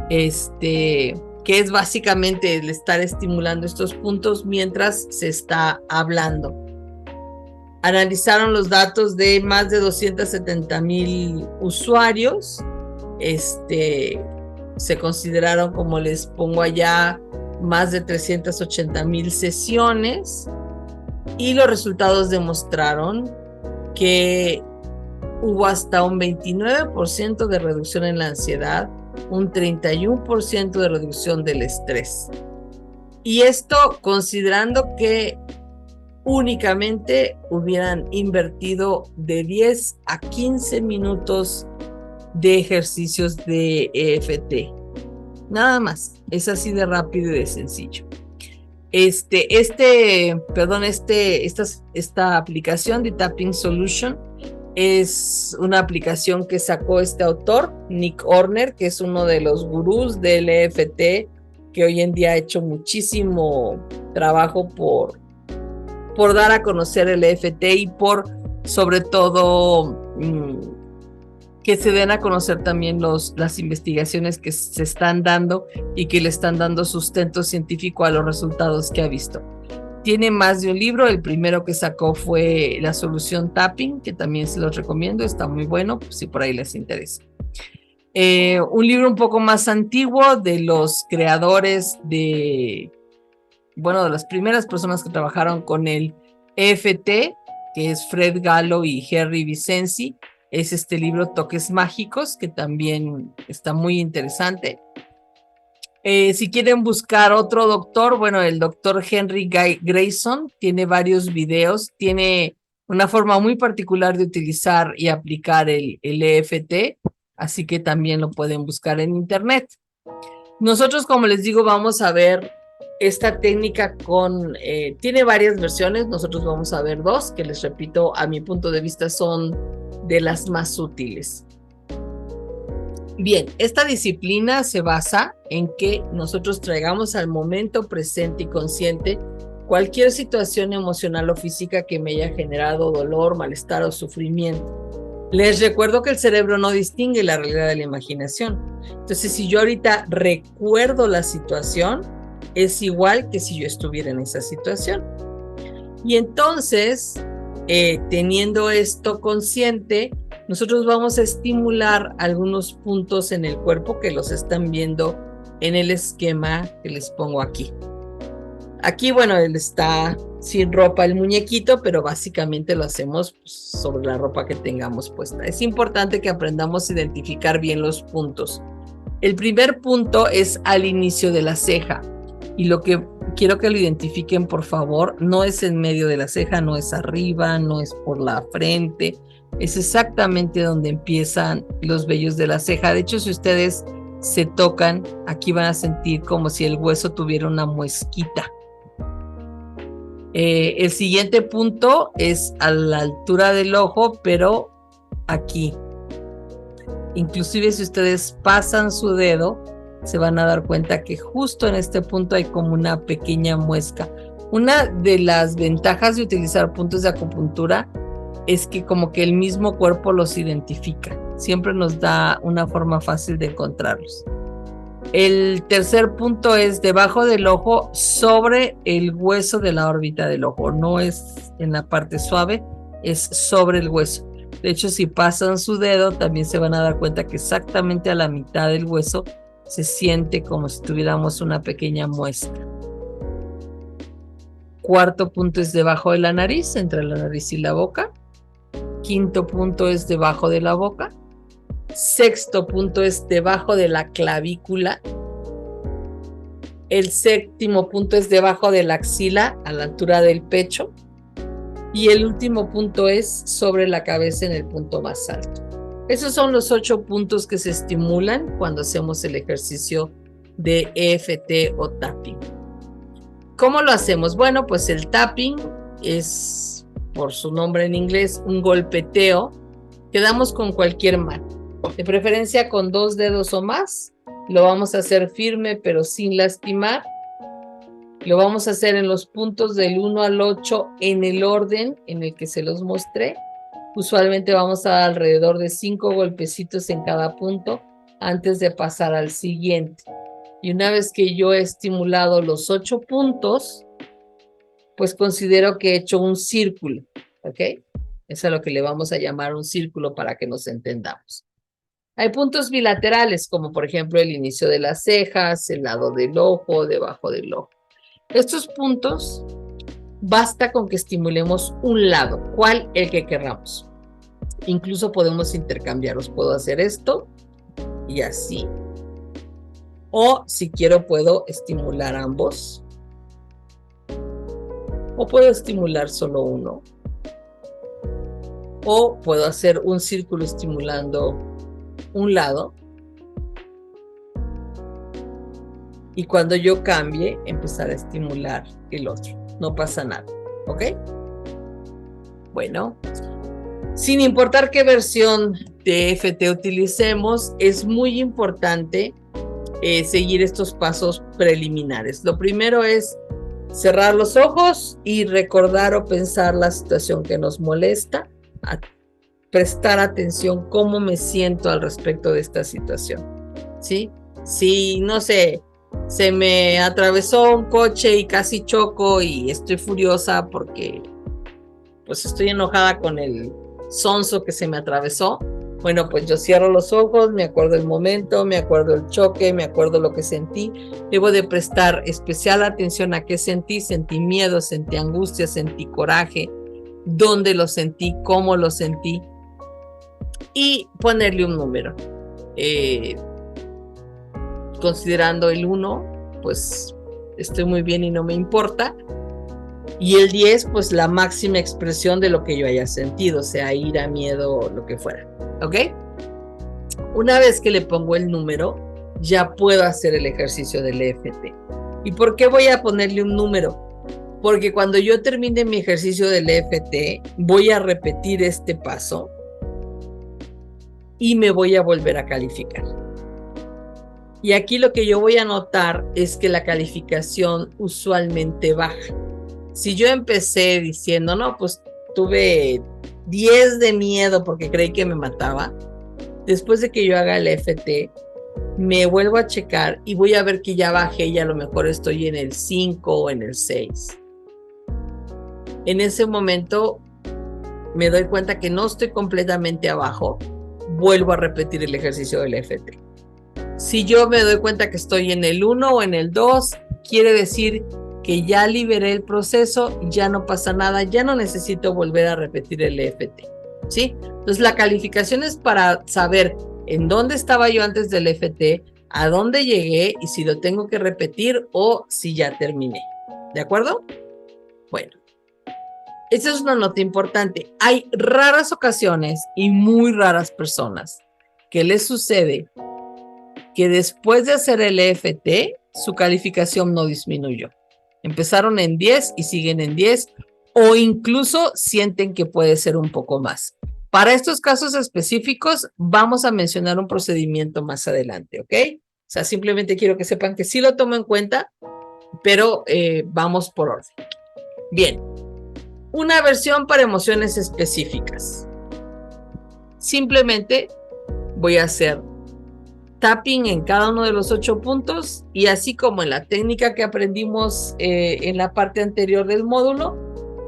que es básicamente el estar estimulando estos puntos mientras se está hablando. Analizaron los datos de más de 270,000 usuarios. Se consideraron, como les pongo allá, más de 380,000 sesiones, y los resultados demostraron que hubo hasta un 29% de reducción en la ansiedad, un 31% de reducción del estrés. Y esto considerando que únicamente hubieran invertido de 10 a 15 minutos de ejercicios de EFT. Nada más, es así de rápido y de sencillo. Esta aplicación de Tapping Solution es una aplicación que sacó este autor, Nick Horner, que es uno de los gurús del EFT, que hoy en día ha hecho muchísimo trabajo por dar a conocer el EFT y por, sobre todo, que se den a conocer también las investigaciones que se están dando y que le están dando sustento científico a los resultados que ha visto. Tiene más de un libro, el primero que sacó fue La Solución Tapping, que también se los recomiendo, está muy bueno, pues, si por ahí les interesa. Un libro un poco más antiguo de los creadores de las primeras personas que trabajaron con el EFT, que es Fred Gallo y Harry Vicenzi, es este libro Toques Mágicos, que también está muy interesante. Si quieren buscar otro doctor, bueno, el doctor Henry Grayson tiene varios videos, tiene una forma muy particular de utilizar y aplicar el EFT, así que también lo pueden buscar en internet. Nosotros, como les digo, vamos a ver esta técnica tiene varias versiones, nosotros vamos a ver dos, que les repito, a mi punto de vista son de las más útiles. Bien, esta disciplina se basa en que nosotros traigamos al momento presente y consciente cualquier situación emocional o física que me haya generado dolor, malestar o sufrimiento. Les recuerdo que el cerebro no distingue la realidad de la imaginación. Entonces, si yo ahorita recuerdo la situación, es igual que si yo estuviera en esa situación. Y entonces, teniendo esto consciente, nosotros vamos a estimular algunos puntos en el cuerpo que los están viendo en el esquema que les pongo aquí. Aquí, bueno, él está sin ropa el muñequito, pero básicamente lo hacemos sobre la ropa que tengamos puesta. Es importante que aprendamos a identificar bien los puntos. El primer punto es al inicio de la ceja. Y lo que quiero que lo identifiquen, por favor, no es en medio de la ceja, no es arriba, no es por la frente. Es exactamente donde empiezan los vellos de la ceja. De hecho, si ustedes se tocan, aquí van a sentir como si el hueso tuviera una muesquita. El siguiente punto es a la altura del ojo, pero aquí. Inclusive si ustedes pasan su dedo, se van a dar cuenta que justo en este punto hay como una pequeña muesca. Una de las ventajas de utilizar puntos de acupuntura es que como que el mismo cuerpo los identifica. Siempre nos da una forma fácil de encontrarlos. El tercer punto es debajo del ojo, sobre el hueso de la órbita del ojo. No es en la parte suave, es sobre el hueso. De hecho, si pasan su dedo, también se van a dar cuenta que exactamente a la mitad del hueso se siente como si tuviéramos una pequeña muesca. Cuarto punto es debajo de la nariz, entre la nariz y la boca. Quinto punto es debajo de la boca. Sexto punto es debajo de la clavícula. El séptimo punto es debajo de la axila, a la altura del pecho. Y el último punto es sobre la cabeza, en el punto más alto. Esos son los 8 puntos que se estimulan cuando hacemos el ejercicio de EFT o tapping. ¿Cómo lo hacemos? Bueno, pues el tapping es, por su nombre en inglés, un golpeteo que damos con cualquier mano, de preferencia con 2 dedos o más. Lo vamos a hacer firme pero sin lastimar. Lo vamos a hacer en los puntos del 1 al 8 en el orden en el que se los mostré. Usualmente vamos a dar alrededor de 5 golpecitos en cada punto antes de pasar al siguiente. Y una vez que yo he estimulado los 8 puntos, pues considero que he hecho un círculo, ¿ok? Eso es lo que le vamos a llamar un círculo para que nos entendamos. Hay puntos bilaterales, como por ejemplo el inicio de las cejas, el lado del ojo, debajo del ojo. Estos puntos basta con que estimulemos un lado, ¿cuál? El que querramos. Incluso podemos intercambiarlos. Puedo hacer esto y así. O si quiero puedo estimular ambos. O puedo estimular solo uno. O puedo hacer un círculo estimulando un lado. y cuando yo cambie, empezar a estimular el otro. No pasa nada, ¿ok? Bueno, sin importar qué versión de EFT utilicemos, es muy importante seguir estos pasos preliminares. Lo primero es cerrar los ojos y recordar o pensar la situación que nos molesta, prestar atención cómo me siento al respecto de esta situación, ¿sí? Si, no sé, se me atravesó un coche y casi choco y estoy furiosa porque pues estoy enojada con el sonso que se me atravesó. Bueno, pues yo cierro los ojos, me acuerdo el momento, me acuerdo el choque, me acuerdo lo que sentí. Debo de prestar especial atención a qué sentí. Sentí miedo, sentí angustia, sentí coraje, dónde lo sentí, cómo lo sentí. Y ponerle un número. Considerando el 1, pues estoy muy bien y no me importa. Y el 10, pues la máxima expresión de lo que yo haya sentido, sea ira, miedo, lo que fuera. ¿Ok? Una vez que le pongo el número, ya puedo hacer el ejercicio del EFT. ¿Y por qué voy a ponerle un número? Porque cuando yo termine mi ejercicio del EFT, voy a repetir este paso y me voy a volver a calificar. Y aquí lo que yo voy a notar es que la calificación usualmente baja. Si yo empecé diciendo, no, pues tuve 10 de miedo porque creí que me mataba, después de que yo haga el EFT, me vuelvo a checar y voy a ver que ya bajé y a lo mejor estoy en el 5 o en el 6. En ese momento me doy cuenta que no estoy completamente abajo, vuelvo a repetir el ejercicio del EFT. Si yo me doy cuenta que estoy en el 1 o en el 2, quiere decir que ya liberé el proceso, ya no pasa nada, ya no necesito volver a repetir el EFT, ¿sí? Entonces la calificación es para saber en dónde estaba yo antes del EFT, a dónde llegué y si lo tengo que repetir o si ya terminé, ¿de acuerdo? Bueno, esa es una nota importante. Hay raras ocasiones y muy raras personas que les sucede que después de hacer el EFT, su calificación no disminuyó. Empezaron en 10 y siguen en 10 o incluso sienten que puede ser un poco más. Para estos casos específicos vamos a mencionar un procedimiento más adelante, ¿ok? O sea, simplemente quiero que sepan que sí lo tomo en cuenta, pero vamos por orden. Bien, una versión para emociones específicas. Simplemente voy a hacer tapping en cada uno de los 8 puntos y así como en la técnica que aprendimos en la parte anterior del módulo,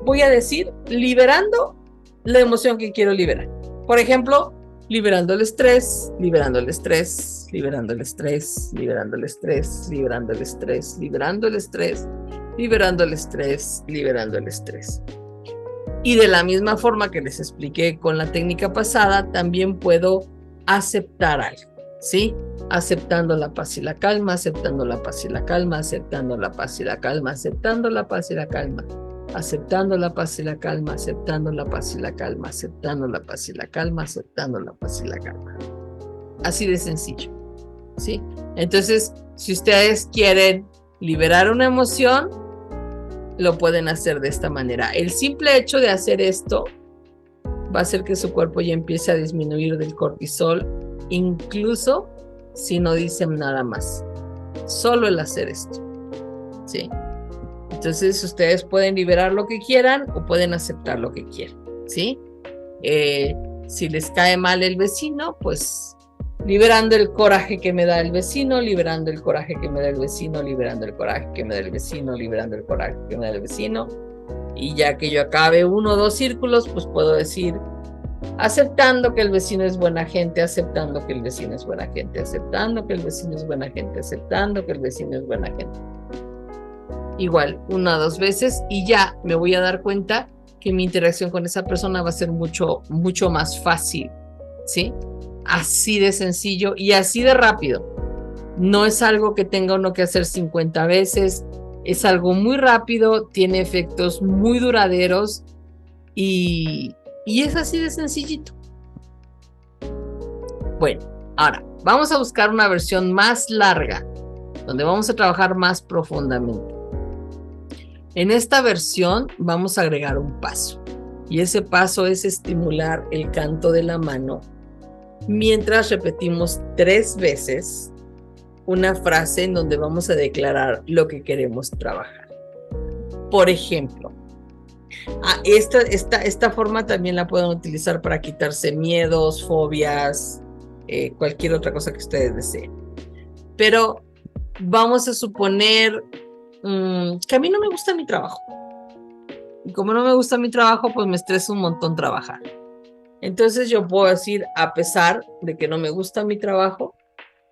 voy a decir liberando la emoción que quiero liberar. Por ejemplo, liberando el estrés, liberando el estrés, liberando el estrés, liberando el estrés, liberando el estrés, liberando el estrés, liberando el estrés, liberando el estrés. Y de la misma forma que les expliqué con la técnica pasada, también puedo aceptar algo. ¿Sí? Aceptando la paz y la calma, aceptando la paz y la calma, aceptando la paz y la calma, aceptando la paz y la calma, aceptando la paz y la calma, aceptando la paz y la calma, aceptando la paz y la calma, aceptando la paz y la calma. Así de sencillo, ¿sí? Entonces, si ustedes quieren liberar una emoción, lo pueden hacer de esta manera. El simple hecho de hacer esto va a hacer que su cuerpo ya empiece a disminuir del cortisol, incluso si no dicen nada más. Solo el hacer esto, ¿sí? Entonces ustedes pueden liberar lo que quieran o pueden aceptar lo que quieran, ¿sí? Si les cae mal el vecino, pues liberando el coraje que me da el vecino, liberando el coraje que me da el vecino, liberando el coraje que me da el vecino, liberando el coraje que me da el vecino. Y ya que yo acabe 1 o 2 círculos, pues puedo decir aceptando que el vecino es buena gente, aceptando que el vecino es buena gente, aceptando que el vecino es buena gente, aceptando que el vecino es buena gente. Igual, 1 o 2 veces y ya me voy a dar cuenta que mi interacción con esa persona va a ser mucho más fácil, ¿sí? Así de sencillo y así de rápido. No es algo que tenga uno que hacer 50 veces, es algo muy rápido, tiene efectos muy duraderos y es así de sencillito. Bueno, ahora vamos a buscar una versión más larga donde vamos a trabajar más profundamente. En esta versión vamos a agregar un paso, y ese paso es estimular el canto de la mano mientras repetimos 3 veces una frase en donde vamos a declarar lo que queremos trabajar. Por ejemplo, esta forma también la pueden utilizar para quitarse miedos, fobias, cualquier otra cosa que ustedes deseen. Pero vamos a suponer que a mí no me gusta mi trabajo. Y como no me gusta mi trabajo, pues me estresa un montón trabajar. Entonces yo puedo decir, a pesar de que no me gusta mi trabajo,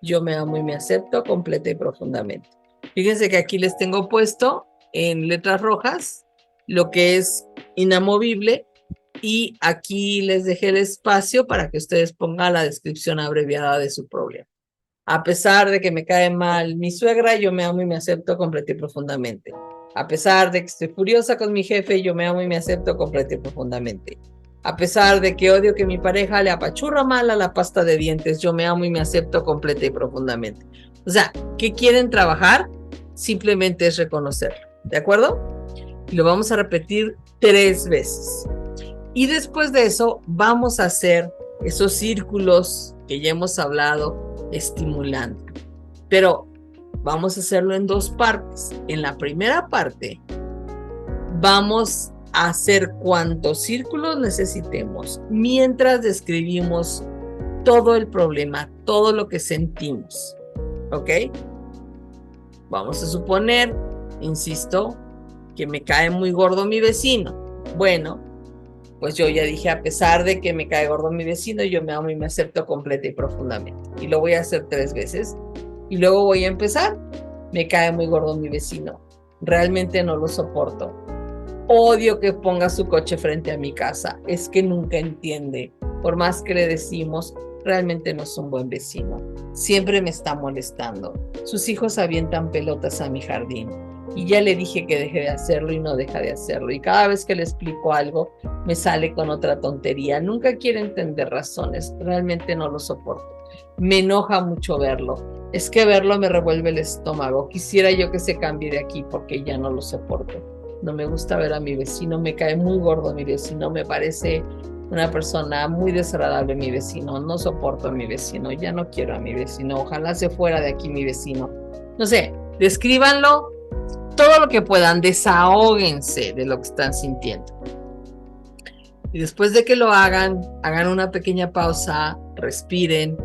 yo me amo y me acepto completa y profundamente. Fíjense que aquí les tengo puesto en letras rojas lo que es inamovible, y aquí les dejé el espacio para que ustedes pongan la descripción abreviada de su problema. A pesar de que me cae mal mi suegra, yo me amo y me acepto completa y profundamente. A pesar de que estoy furiosa con mi jefe, yo me amo y me acepto completa y profundamente. A pesar de que odio que mi pareja le apachurra mal a la pasta de dientes, yo me amo y me acepto completa y profundamente. O sea, ¿qué quieren trabajar? Simplemente es reconocerlo, ¿de acuerdo? Y lo vamos a repetir 3 veces. Y después de eso vamos a hacer esos círculos que ya hemos hablado, estimulando. Pero vamos a hacerlo en 2 partes. En la primera parte vamos a hacer cuantos círculos necesitemos mientras describimos todo el problema, todo lo que sentimos. ¿Ok? Vamos a suponer, insisto, que me cae muy gordo mi vecino. Bueno, pues yo ya dije, a pesar de que me cae gordo mi vecino, yo me amo y me acepto completa y profundamente. Y lo voy a hacer 3 veces. Y luego voy a empezar. Me cae muy gordo mi vecino. Realmente no lo soporto. Odio que ponga su coche frente a mi casa. Es que nunca entiende. Por más que le decimos, realmente no es un buen vecino. Siempre me está molestando. Sus hijos avientan pelotas a mi jardín. Y ya le dije que deje de hacerlo y no deja de hacerlo. Y cada vez que le explico algo, me sale con otra tontería. Nunca quiere entender razones. Realmente no lo soporto. Me enoja mucho verlo. Es que verlo me revuelve el estómago. Quisiera yo que se cambie de aquí porque ya no lo soporto. No me gusta ver a mi vecino. Me cae muy gordo mi vecino. Me parece una persona muy desagradable mi vecino. No soporto a mi vecino. Ya no quiero a mi vecino. Ojalá se fuera de aquí mi vecino. No sé, descríbanlo todo lo que puedan, desahóguense de lo que están sintiendo. Y después de que lo hagan una pequeña pausa, respiren.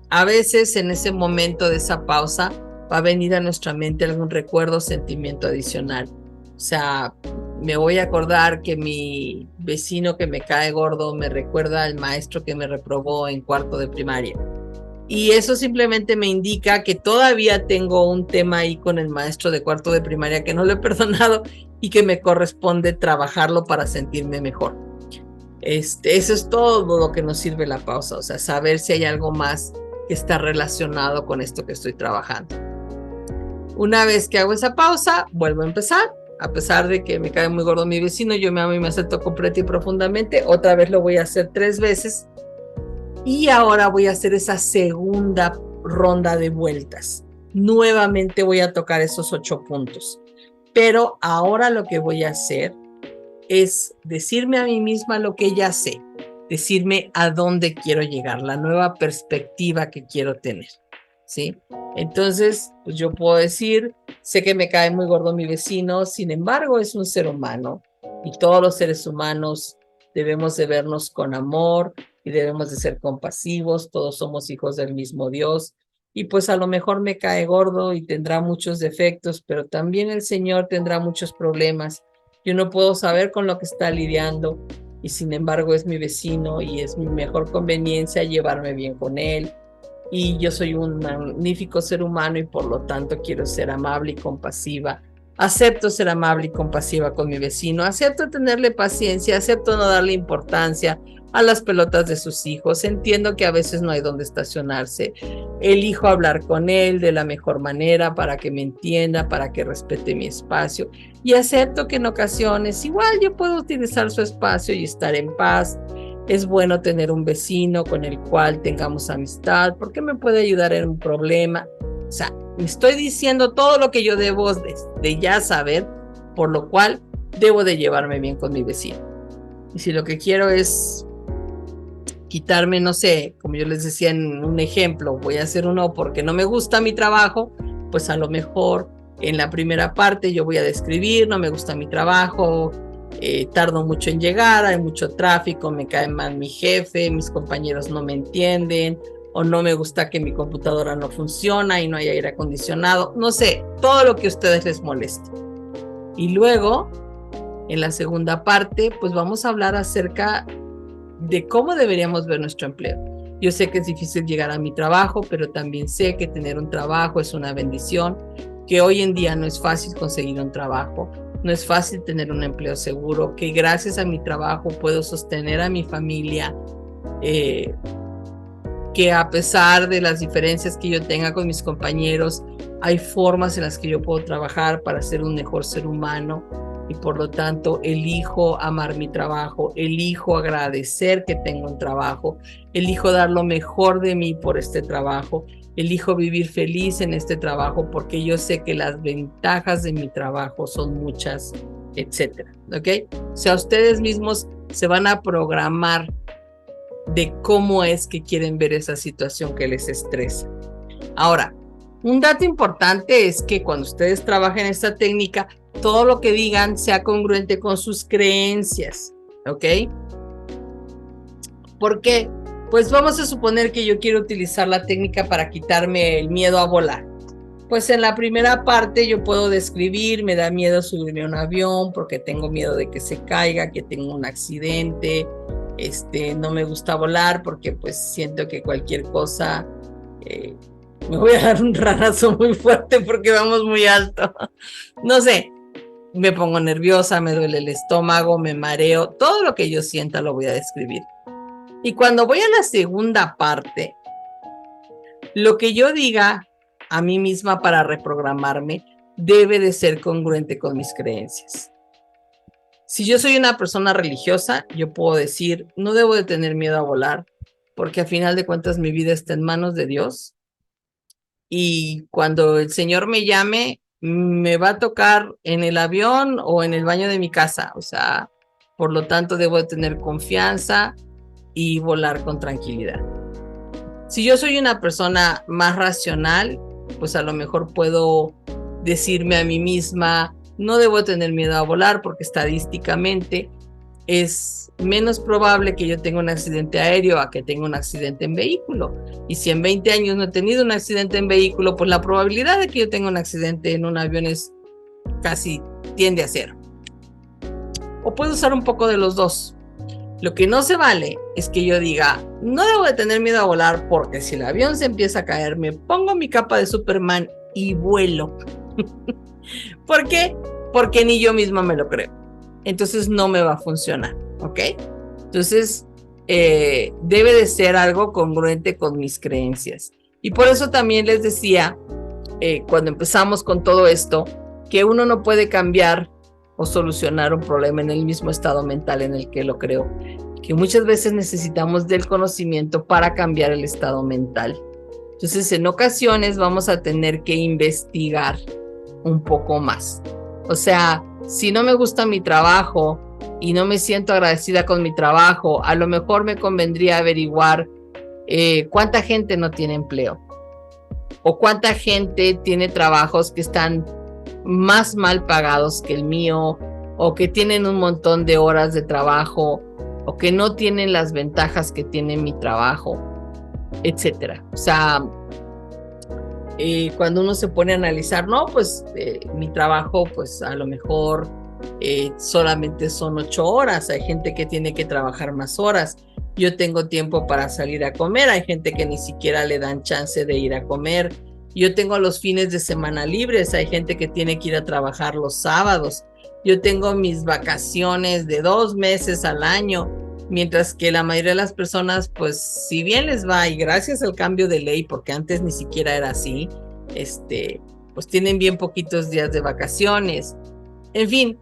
A veces en ese momento de esa pausa va a venir a nuestra mente algún recuerdo o sentimiento adicional. O sea, me voy a acordar que mi vecino que me cae gordo me recuerda al maestro que me reprobó en 4º de primaria. Y eso simplemente me indica que todavía tengo un tema ahí con el maestro de 4º de primaria que no lo he perdonado y que me corresponde trabajarlo para sentirme mejor. Eso es todo lo que nos sirve la pausa, o sea, saber si hay algo más que está relacionado con esto que estoy trabajando. Una vez que hago esa pausa, vuelvo a empezar. A pesar de que me cae muy gordo mi vecino, yo me amo y me acepto completa y profundamente. Otra vez lo voy a hacer 3 veces. Y ahora voy a hacer esa segunda ronda de vueltas. Nuevamente voy a tocar esos 8 puntos. Pero ahora lo que voy a hacer es decirme a mí misma lo que ya sé. Decirme a dónde quiero llegar, la nueva perspectiva que quiero tener. ¿Sí? Entonces, pues yo puedo decir, sé que me cae muy gordo mi vecino, sin embargo es un ser humano. Y todos los seres humanos debemos de vernos con amor, y debemos de ser compasivos, todos somos hijos del mismo Dios, y pues a lo mejor me cae gordo y tendrá muchos defectos, pero también el Señor tendrá muchos problemas. Yo no puedo saber con lo que está lidiando, y sin embargo es mi vecino y es mi mejor conveniencia llevarme bien con él, y yo soy un magnífico ser humano y por lo tanto quiero ser amable y compasiva. Acepto ser amable y compasiva con mi vecino, acepto tenerle paciencia, acepto no darle importancia a las pelotas de sus hijos, entiendo que a veces no hay dónde estacionarse, elijo hablar con él de la mejor manera para que me entienda, para que respete mi espacio, y acepto que en ocasiones igual yo puedo utilizar su espacio y estar en paz. Es bueno tener un vecino con el cual tengamos amistad porque me puede ayudar en un problema. O sea, me estoy diciendo todo lo que yo debo de ya saber, por lo cual debo de llevarme bien con mi vecino. Y si lo que quiero es quitarme, no sé, como yo les decía en un ejemplo, voy a hacer uno porque no me gusta mi trabajo, pues a lo mejor en la primera parte yo voy a describir, no me gusta mi trabajo, tardo mucho en llegar, hay mucho tráfico, me cae mal mi jefe, mis compañeros no me entienden, o no me gusta que mi computadora no funciona y no hay aire acondicionado, no sé, todo lo que a ustedes les moleste. Y luego, en la segunda parte, pues vamos a hablar acerca de cómo deberíamos ver nuestro empleo. Yo sé que es difícil llegar a mi trabajo, pero también sé que tener un trabajo es una bendición, que hoy en día no es fácil conseguir un trabajo, no es fácil tener un empleo seguro, que gracias a mi trabajo puedo sostener a mi familia, que a pesar de las diferencias que yo tenga con mis compañeros, hay formas en las que yo puedo trabajar para ser un mejor ser humano. Y por lo tanto elijo amar mi trabajo, elijo agradecer que tengo un trabajo, elijo dar lo mejor de mí por este trabajo, elijo vivir feliz en este trabajo porque yo sé que las ventajas de mi trabajo son muchas, etcétera, ¿ok? O sea, ustedes mismos se van a programar de cómo es que quieren ver esa situación que les estresa. Ahora, un dato importante es que cuando ustedes trabajen esta técnica, todo lo que digan sea congruente con sus creencias, ¿ok? ¿Por qué? Pues vamos a suponer que yo quiero utilizar la técnica para quitarme el miedo a volar. Pues en la primera parte yo puedo describir, me da miedo subirme a un avión porque tengo miedo de que se caiga, que tenga un accidente, no me gusta volar porque pues siento que cualquier cosa... me voy a dar un ranazo muy fuerte porque vamos muy alto. No sé, me pongo nerviosa, me duele el estómago, me mareo, todo lo que yo sienta lo voy a describir. Y cuando voy a la segunda parte, lo que yo diga a mí misma para reprogramarme debe de ser congruente con mis creencias. Si yo soy una persona religiosa, yo puedo decir, no debo de tener miedo a volar, porque al final de cuentas mi vida está en manos de Dios. Y cuando el Señor me llame, me va a tocar en el avión o en el baño de mi casa. O sea, por lo tanto, debo de tener confianza y volar con tranquilidad. Si yo soy una persona más racional, pues a lo mejor puedo decirme a mí misma, no debo tener miedo a volar porque estadísticamente es menos probable que yo tenga un accidente aéreo a que tenga un accidente en vehículo. Y si en 20 años no he tenido un accidente en vehículo, pues la probabilidad de que yo tenga un accidente en un avión es casi tiende a cero. O puedo usar un poco de los dos. Lo que no se vale es que yo diga, no debo de tener miedo a volar porque si el avión se empieza a caer, me pongo mi capa de Superman y vuelo. ¿Por qué? Porque ni yo misma me lo creo. Entonces no me va a funcionar, ¿ok? Entonces debe de ser algo congruente con mis creencias. Y por eso también les decía, cuando empezamos con todo esto, que uno no puede cambiar o solucionar un problema en el mismo estado mental en el que lo creó, que muchas veces necesitamos del conocimiento para cambiar el estado mental. Entonces, en ocasiones vamos a tener que investigar un poco más. O sea, si no me gusta mi trabajo y no me siento agradecida con mi trabajo, a lo mejor me convendría averiguar cuánta gente no tiene empleo o cuánta gente tiene trabajos que están más mal pagados que el mío o que tienen un montón de horas de trabajo o que no tienen las ventajas que tiene mi trabajo, etcétera. O sea, cuando uno se pone a analizar, no, pues mi trabajo, pues a lo mejor solamente son 8 horas, hay gente que tiene que trabajar más horas, yo tengo tiempo para salir a comer, hay gente que ni siquiera le dan chance de ir a comer, yo tengo los fines de semana libres, hay gente que tiene que ir a trabajar los sábados, yo tengo mis vacaciones de 2 meses al año, mientras que la mayoría de las personas, pues si bien les va, y gracias al cambio de ley, porque antes ni siquiera era así, pues tienen bien poquitos días de vacaciones. En fin,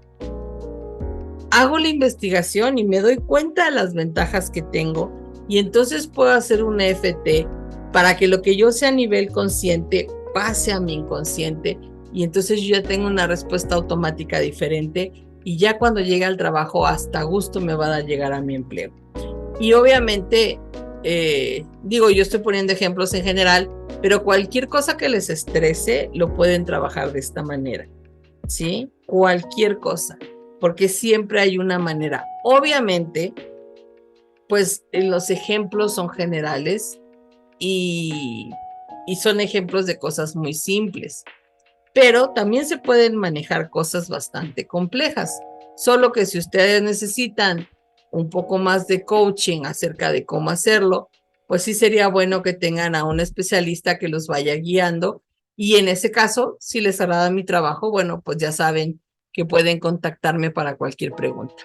hago la investigación y me doy cuenta de las ventajas que tengo y entonces puedo hacer un EFT para que lo que yo sé a nivel consciente pase a mi inconsciente y entonces yo ya tengo una respuesta automática diferente y ya cuando llegue al trabajo hasta gusto me va a dar llegar a mi empleo. Y obviamente, digo, yo estoy poniendo ejemplos en general, pero cualquier cosa que les estrese lo pueden trabajar de esta manera, ¿sí? Cualquier cosa, porque siempre hay una manera. Obviamente, pues los ejemplos son generales y son ejemplos de cosas muy simples, pero también se pueden manejar cosas bastante complejas, solo que si ustedes necesitan un poco más de coaching acerca de cómo hacerlo, pues sí sería bueno que tengan a un especialista que los vaya guiando y en ese caso, si les agrada mi trabajo, bueno, pues ya saben que pueden contactarme para cualquier pregunta.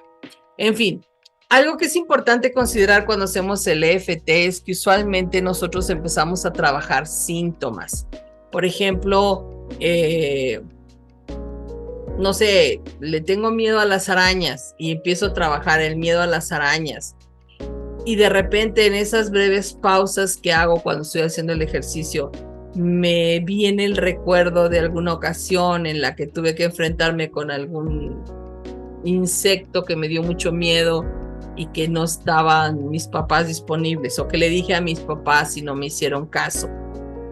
En fin, algo que es importante considerar cuando hacemos el EFT es que usualmente nosotros empezamos a trabajar síntomas. Por ejemplo, no sé, le tengo miedo a las arañas y empiezo a trabajar el miedo a las arañas. Y de repente en esas breves pausas que hago cuando estoy haciendo el ejercicio, me viene el recuerdo de alguna ocasión en la que tuve que enfrentarme con algún insecto que me dio mucho miedo y que no estaban mis papás disponibles, o que le dije a mis papás y no me hicieron caso.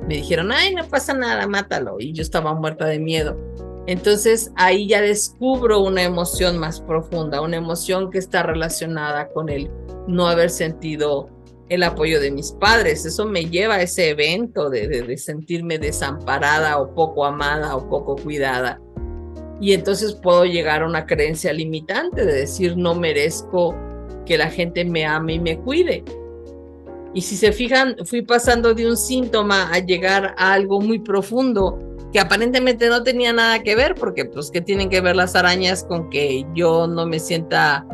Me dijeron, ay, no pasa nada, mátalo. Y yo estaba muerta de miedo. Entonces ahí ya descubro una emoción más profunda, una emoción que está relacionada con el no haber sentido el apoyo de mis padres. Eso me lleva a ese evento de sentirme desamparada o poco amada o poco cuidada. Y entonces puedo llegar a una creencia limitante de decir no merezco que la gente me ame y me cuide. Y si se fijan, fui pasando de un síntoma a llegar a algo muy profundo que aparentemente no tenía nada que ver, porque pues ¿qué tienen que ver las arañas con que yo no me sienta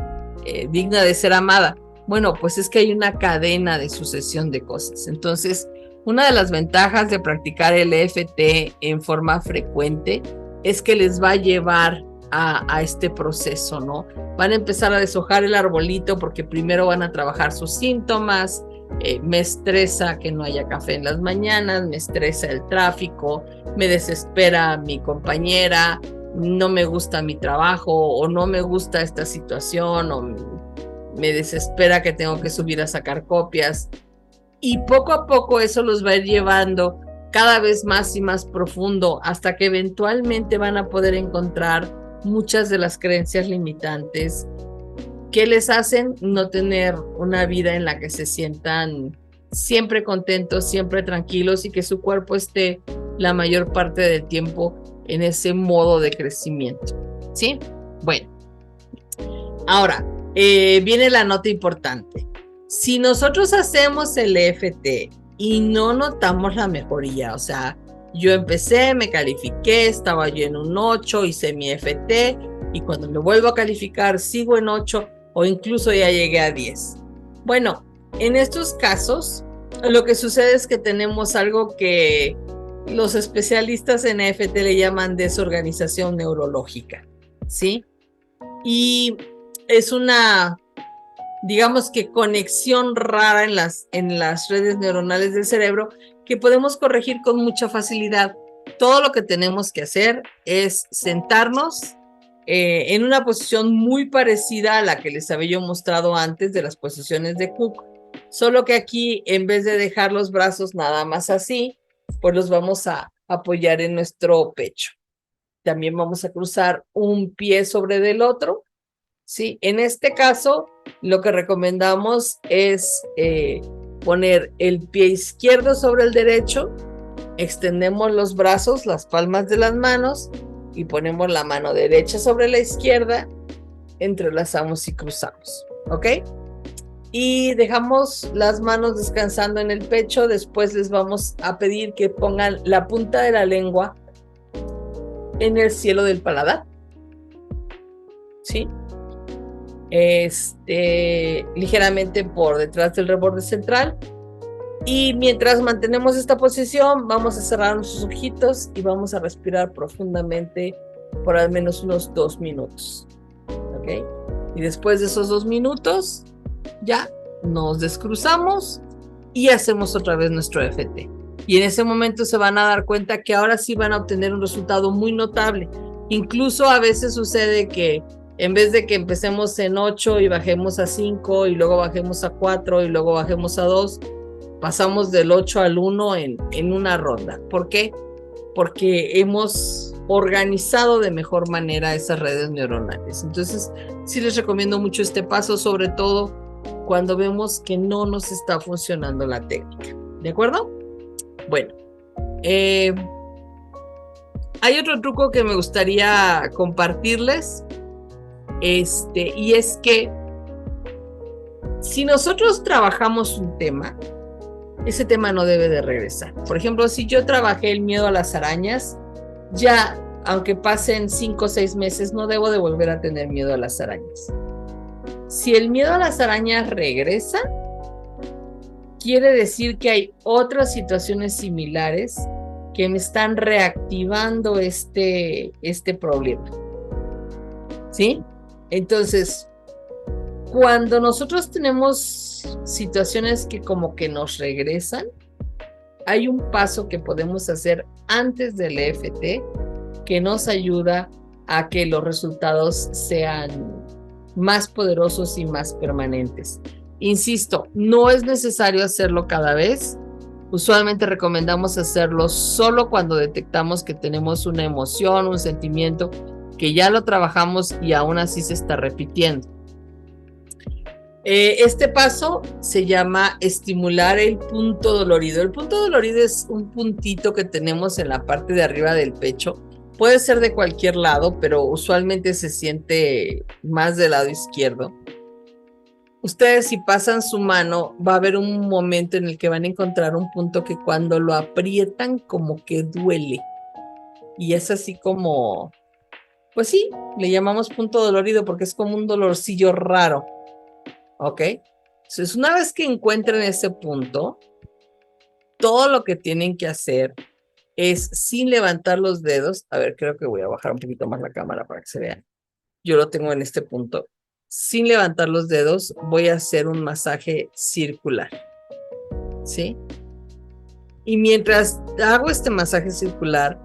digna de ser amada? Bueno, pues es que hay una cadena de sucesión de cosas. Entonces, una de las ventajas de practicar el EFT en forma frecuente es que les va a llevar a este proceso, ¿no? Van a empezar a deshojar el arbolito porque primero van a trabajar sus síntomas. Me estresa que no haya café en las mañanas, me estresa el tráfico, me desespera mi compañera, no me gusta mi trabajo o no me gusta esta situación o me desespera que tengo que subir a sacar copias. Y poco a poco eso los va a ir llevando cada vez más y más profundo hasta que eventualmente van a poder encontrar muchas de las creencias limitantes que les hacen no tener una vida en la que se sientan siempre contentos, siempre tranquilos y que su cuerpo esté la mayor parte del tiempo en ese modo de crecimiento. ¿Sí? Bueno, ahora viene la nota importante. Si nosotros hacemos el EFT y no notamos la mejoría, o sea, yo empecé, me califiqué, estaba yo en un 8, hice mi EFT y cuando me vuelvo a calificar sigo en 8 o incluso ya llegué a 10. Bueno, en estos casos, lo que sucede es que tenemos algo que los especialistas en EFT le llaman desorganización neurológica, ¿sí? Y es una, digamos que conexión rara en las redes neuronales del cerebro que podemos corregir con mucha facilidad. Todo lo que tenemos que hacer es sentarnos en una posición muy parecida a la que les había yo mostrado antes de las posiciones de Cook, solo que aquí en vez de dejar los brazos nada más así, pues los vamos a apoyar en nuestro pecho. También vamos a cruzar un pie sobre del otro, ¿sí? En este caso, lo que recomendamos es poner el pie izquierdo sobre el derecho, extendemos los brazos, las palmas de las manos y ponemos la mano derecha sobre la izquierda, entrelazamos y cruzamos, ¿ok? Y dejamos las manos descansando en el pecho. Después les vamos a pedir que pongan la punta de la lengua en el cielo del paladar, ¿sí? Ligeramente por detrás del reborde central. Y mientras mantenemos esta posición, vamos a cerrar nuestros ojitos y vamos a respirar profundamente por al menos unos 2 minutos. ¿Ok? Y después de esos 2 minutos, ya nos descruzamos y hacemos otra vez nuestro EFT. Y en ese momento se van a dar cuenta que ahora sí van a obtener un resultado muy notable. Incluso a veces sucede que en vez de que empecemos en 8 y bajemos a 5 y luego bajemos a 4 y luego bajemos a 2, pasamos del 8 al 1 en una ronda. ¿Por qué? Porque hemos organizado de mejor manera esas redes neuronales. Entonces, sí les recomiendo mucho este paso, sobre todo cuando vemos que no nos está funcionando la técnica. ¿De acuerdo? Bueno, hay otro truco que me gustaría compartirles, y es que si nosotros trabajamos un tema, ese tema no debe de regresar. Por ejemplo, si yo trabajé el miedo a las arañas, ya, aunque pasen 5 o 6 meses, no debo de volver a tener miedo a las arañas. Si el miedo a las arañas regresa, quiere decir que hay otras situaciones similares que me están reactivando este problema. ¿Sí? Entonces, cuando nosotros tenemos situaciones que como que nos regresan, hay un paso que podemos hacer antes del EFT que nos ayuda a que los resultados sean más poderosos y más permanentes. Insisto, no es necesario hacerlo cada vez. Usualmente recomendamos hacerlo solo cuando detectamos que tenemos una emoción, un sentimiento que ya lo trabajamos y aún así se está repitiendo. Este paso se llama estimular el punto dolorido. El punto dolorido es un puntito que tenemos en la parte de arriba del pecho. Puede ser de cualquier lado, pero usualmente se siente más del lado izquierdo. Ustedes, si pasan su mano, va a haber un momento en el que van a encontrar un punto que cuando lo aprietan como que duele. Y es así como, pues sí, le llamamos punto dolorido porque es como un dolorcillo raro. ¿Ok? Entonces, una vez que encuentren ese punto, todo lo que tienen que hacer es, sin levantar los dedos, a ver, creo que voy a bajar un poquito más la cámara para que se vean. Yo lo tengo en este punto. Sin levantar los dedos, voy a hacer un masaje circular. ¿Sí? Y mientras hago este masaje circular,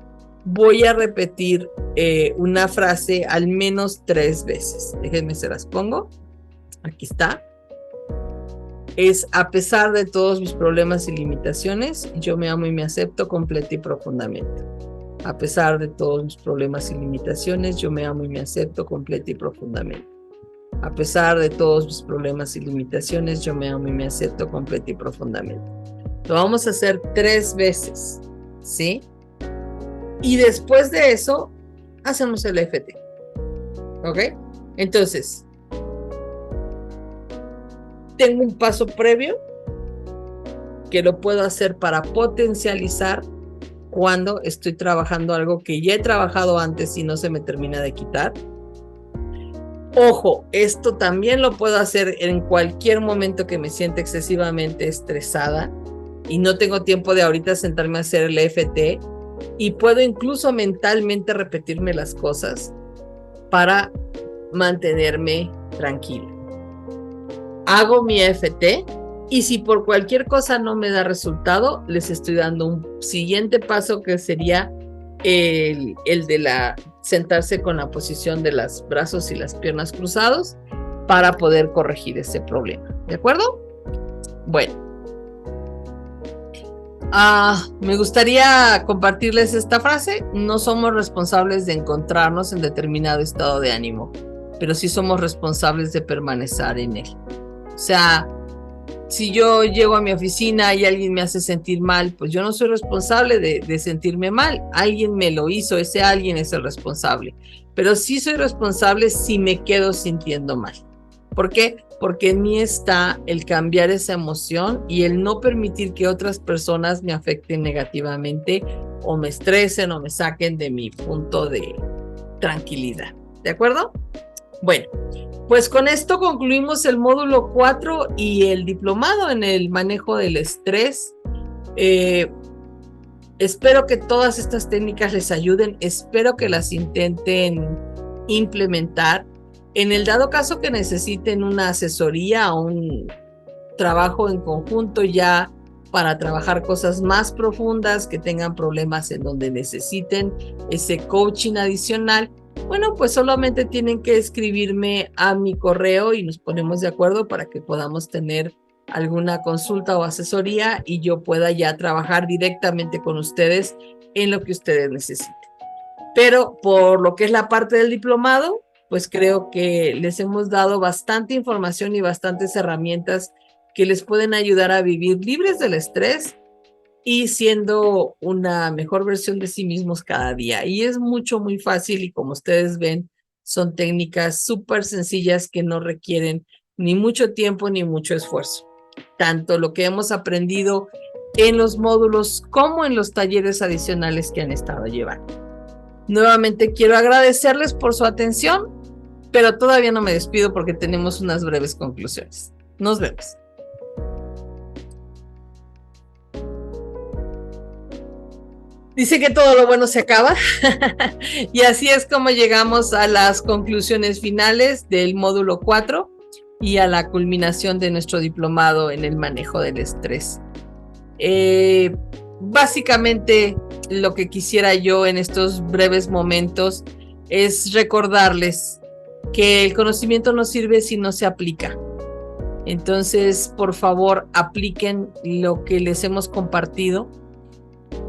voy a repetir una frase al menos 3 veces. Déjenme, se las pongo. Aquí está. Es: a pesar de todos mis problemas y limitaciones, yo me amo y me acepto completa y profundamente. A pesar de todos mis problemas y limitaciones, yo me amo y me acepto completa y profundamente. A pesar de todos mis problemas y limitaciones, yo me amo y me acepto completa y profundamente. Lo vamos a hacer 3 veces, ¿sí? Y después de eso, hacemos el EFT. ¿Ok? Entonces, tengo un paso previo que lo puedo hacer para potencializar cuando estoy trabajando algo que ya he trabajado antes y no se me termina de quitar. Ojo, esto también lo puedo hacer en cualquier momento que me sienta excesivamente estresada y no tengo tiempo de ahorita sentarme a hacer el EFT, y puedo incluso mentalmente repetirme las cosas para mantenerme tranquila. Hago mi EFT y si por cualquier cosa no me da resultado, les estoy dando un siguiente paso que sería el de sentarse con la posición de los brazos y las piernas cruzados para poder corregir ese problema. ¿De acuerdo? Bueno. Me gustaría compartirles esta frase: no somos responsables de encontrarnos en determinado estado de ánimo, pero sí somos responsables de permanecer en él. O sea, si yo llego a mi oficina y alguien me hace sentir mal, pues yo no soy responsable de sentirme mal. Alguien me lo hizo, ese alguien es el responsable. Pero sí soy responsable si me quedo sintiendo mal. ¿Por qué? Porque en mí está el cambiar esa emoción y el no permitir que otras personas me afecten negativamente o me estresen o me saquen de mi punto de tranquilidad. ¿De acuerdo? Bueno, pues con esto concluimos el módulo 4 y el diplomado en el manejo del estrés. Espero que todas estas técnicas les ayuden, espero que las intenten implementar. En el dado caso que necesiten una asesoría o un trabajo en conjunto, ya para trabajar cosas más profundas, que tengan problemas en donde necesiten ese coaching adicional, bueno, pues solamente tienen que escribirme a mi correo y nos ponemos de acuerdo para que podamos tener alguna consulta o asesoría y yo pueda ya trabajar directamente con ustedes en lo que ustedes necesiten. Pero por lo que es la parte del diplomado, pues creo que les hemos dado bastante información y bastantes herramientas que les pueden ayudar a vivir libres del estrés y siendo una mejor versión de sí mismos cada día. Y es muy fácil y como ustedes ven, son técnicas súper sencillas que no requieren ni mucho tiempo ni mucho esfuerzo. Tanto lo que hemos aprendido en los módulos como en los talleres adicionales que han estado llevando. Nuevamente quiero agradecerles por su atención, pero todavía no me despido porque tenemos unas breves conclusiones. Nos vemos. Dice que todo lo bueno se acaba y así es como llegamos a las conclusiones finales del módulo 4 y a la culminación de nuestro diplomado en el manejo del estrés. Básicamente lo que quisiera yo en estos breves momentos es recordarles que el conocimiento no sirve si no se aplica. Entonces, por favor, apliquen lo que les hemos compartido,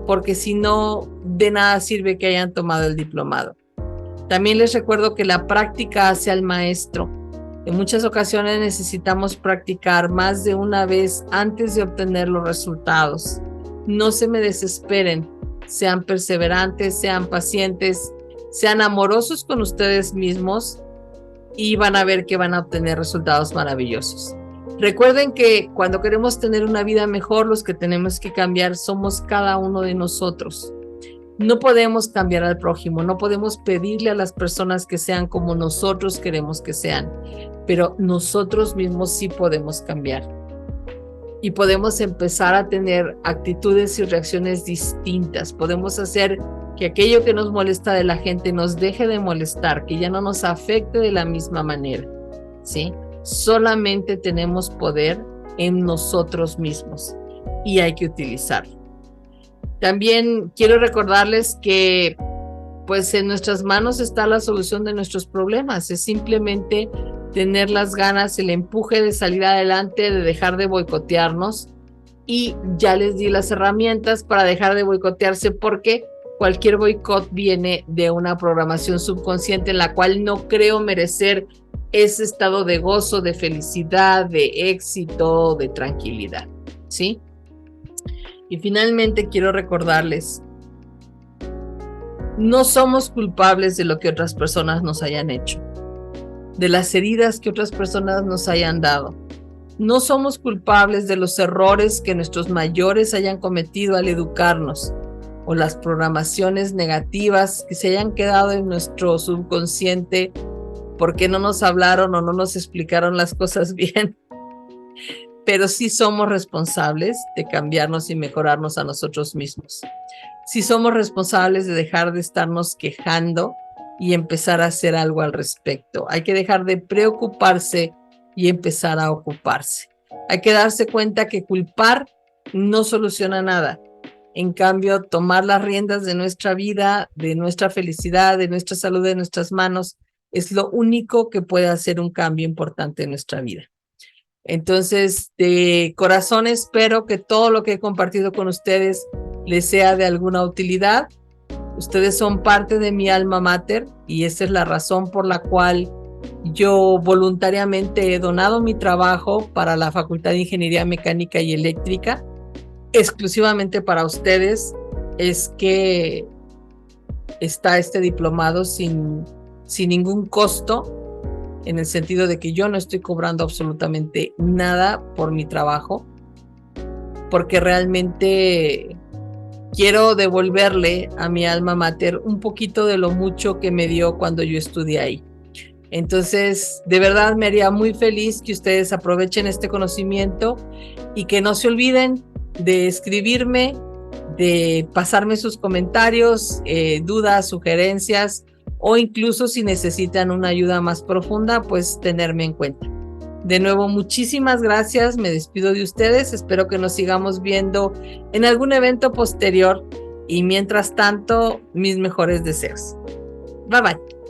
porque si no, de nada sirve que hayan tomado el diplomado. También les recuerdo que la práctica hace al maestro. En muchas ocasiones necesitamos practicar más de una vez antes de obtener los resultados. No se me desesperen, sean perseverantes, sean pacientes, sean amorosos con ustedes mismos y van a ver que van a obtener resultados maravillosos. Recuerden que cuando queremos tener una vida mejor, los que tenemos que cambiar somos cada uno de nosotros. No podemos cambiar al prójimo, no podemos pedirle a las personas que sean como nosotros queremos que sean, pero nosotros mismos sí podemos cambiar. Y podemos empezar a tener actitudes y reacciones distintas. Podemos hacer que aquello que nos molesta de la gente nos deje de molestar, que ya no nos afecte de la misma manera, ¿sí? Solamente tenemos poder en nosotros mismos y hay que utilizarlo. También quiero recordarles que pues en nuestras manos está la solución de nuestros problemas. Es simplemente tener las ganas, el empuje de salir adelante, de dejar de boicotearnos. Y ya les di las herramientas para dejar de boicotearse, porque cualquier boicot viene de una programación subconsciente en la cual no creo merecer ese estado de gozo, de felicidad, de éxito, de tranquilidad, ¿sí? Y finalmente quiero recordarles, no somos culpables de lo que otras personas nos hayan hecho, de las heridas que otras personas nos hayan dado. No somos culpables de los errores que nuestros mayores hayan cometido al educarnos o las programaciones negativas que se hayan quedado en nuestro subconsciente porque no nos hablaron o no nos explicaron las cosas bien. Pero sí somos responsables de cambiarnos y mejorarnos a nosotros mismos. Sí somos responsables de dejar de estarnos quejando y empezar a hacer algo al respecto. Hay que dejar de preocuparse y empezar a ocuparse. Hay que darse cuenta que culpar no soluciona nada. En cambio, tomar las riendas de nuestra vida, de nuestra felicidad, de nuestra salud en nuestras manos, es lo único que puede hacer un cambio importante en nuestra vida. Entonces, de corazón espero que todo lo que he compartido con ustedes les sea de alguna utilidad. Ustedes son parte de mi alma mater y esa es la razón por la cual yo voluntariamente he donado mi trabajo para la Facultad de Ingeniería Mecánica y Eléctrica. Exclusivamente para ustedes es que está este diplomado sin ningún costo, en el sentido de que yo no estoy cobrando absolutamente nada por mi trabajo, porque realmente quiero devolverle a mi alma mater un poquito de lo mucho que me dio cuando yo estudié ahí. Entonces, de verdad me haría muy feliz que ustedes aprovechen este conocimiento y que no se olviden de escribirme, de pasarme sus comentarios, dudas, sugerencias, o incluso si necesitan una ayuda más profunda, pues tenerme en cuenta. De nuevo, muchísimas gracias. Me despido de ustedes. Espero que nos sigamos viendo en algún evento posterior. Y mientras tanto, mis mejores deseos. Bye bye.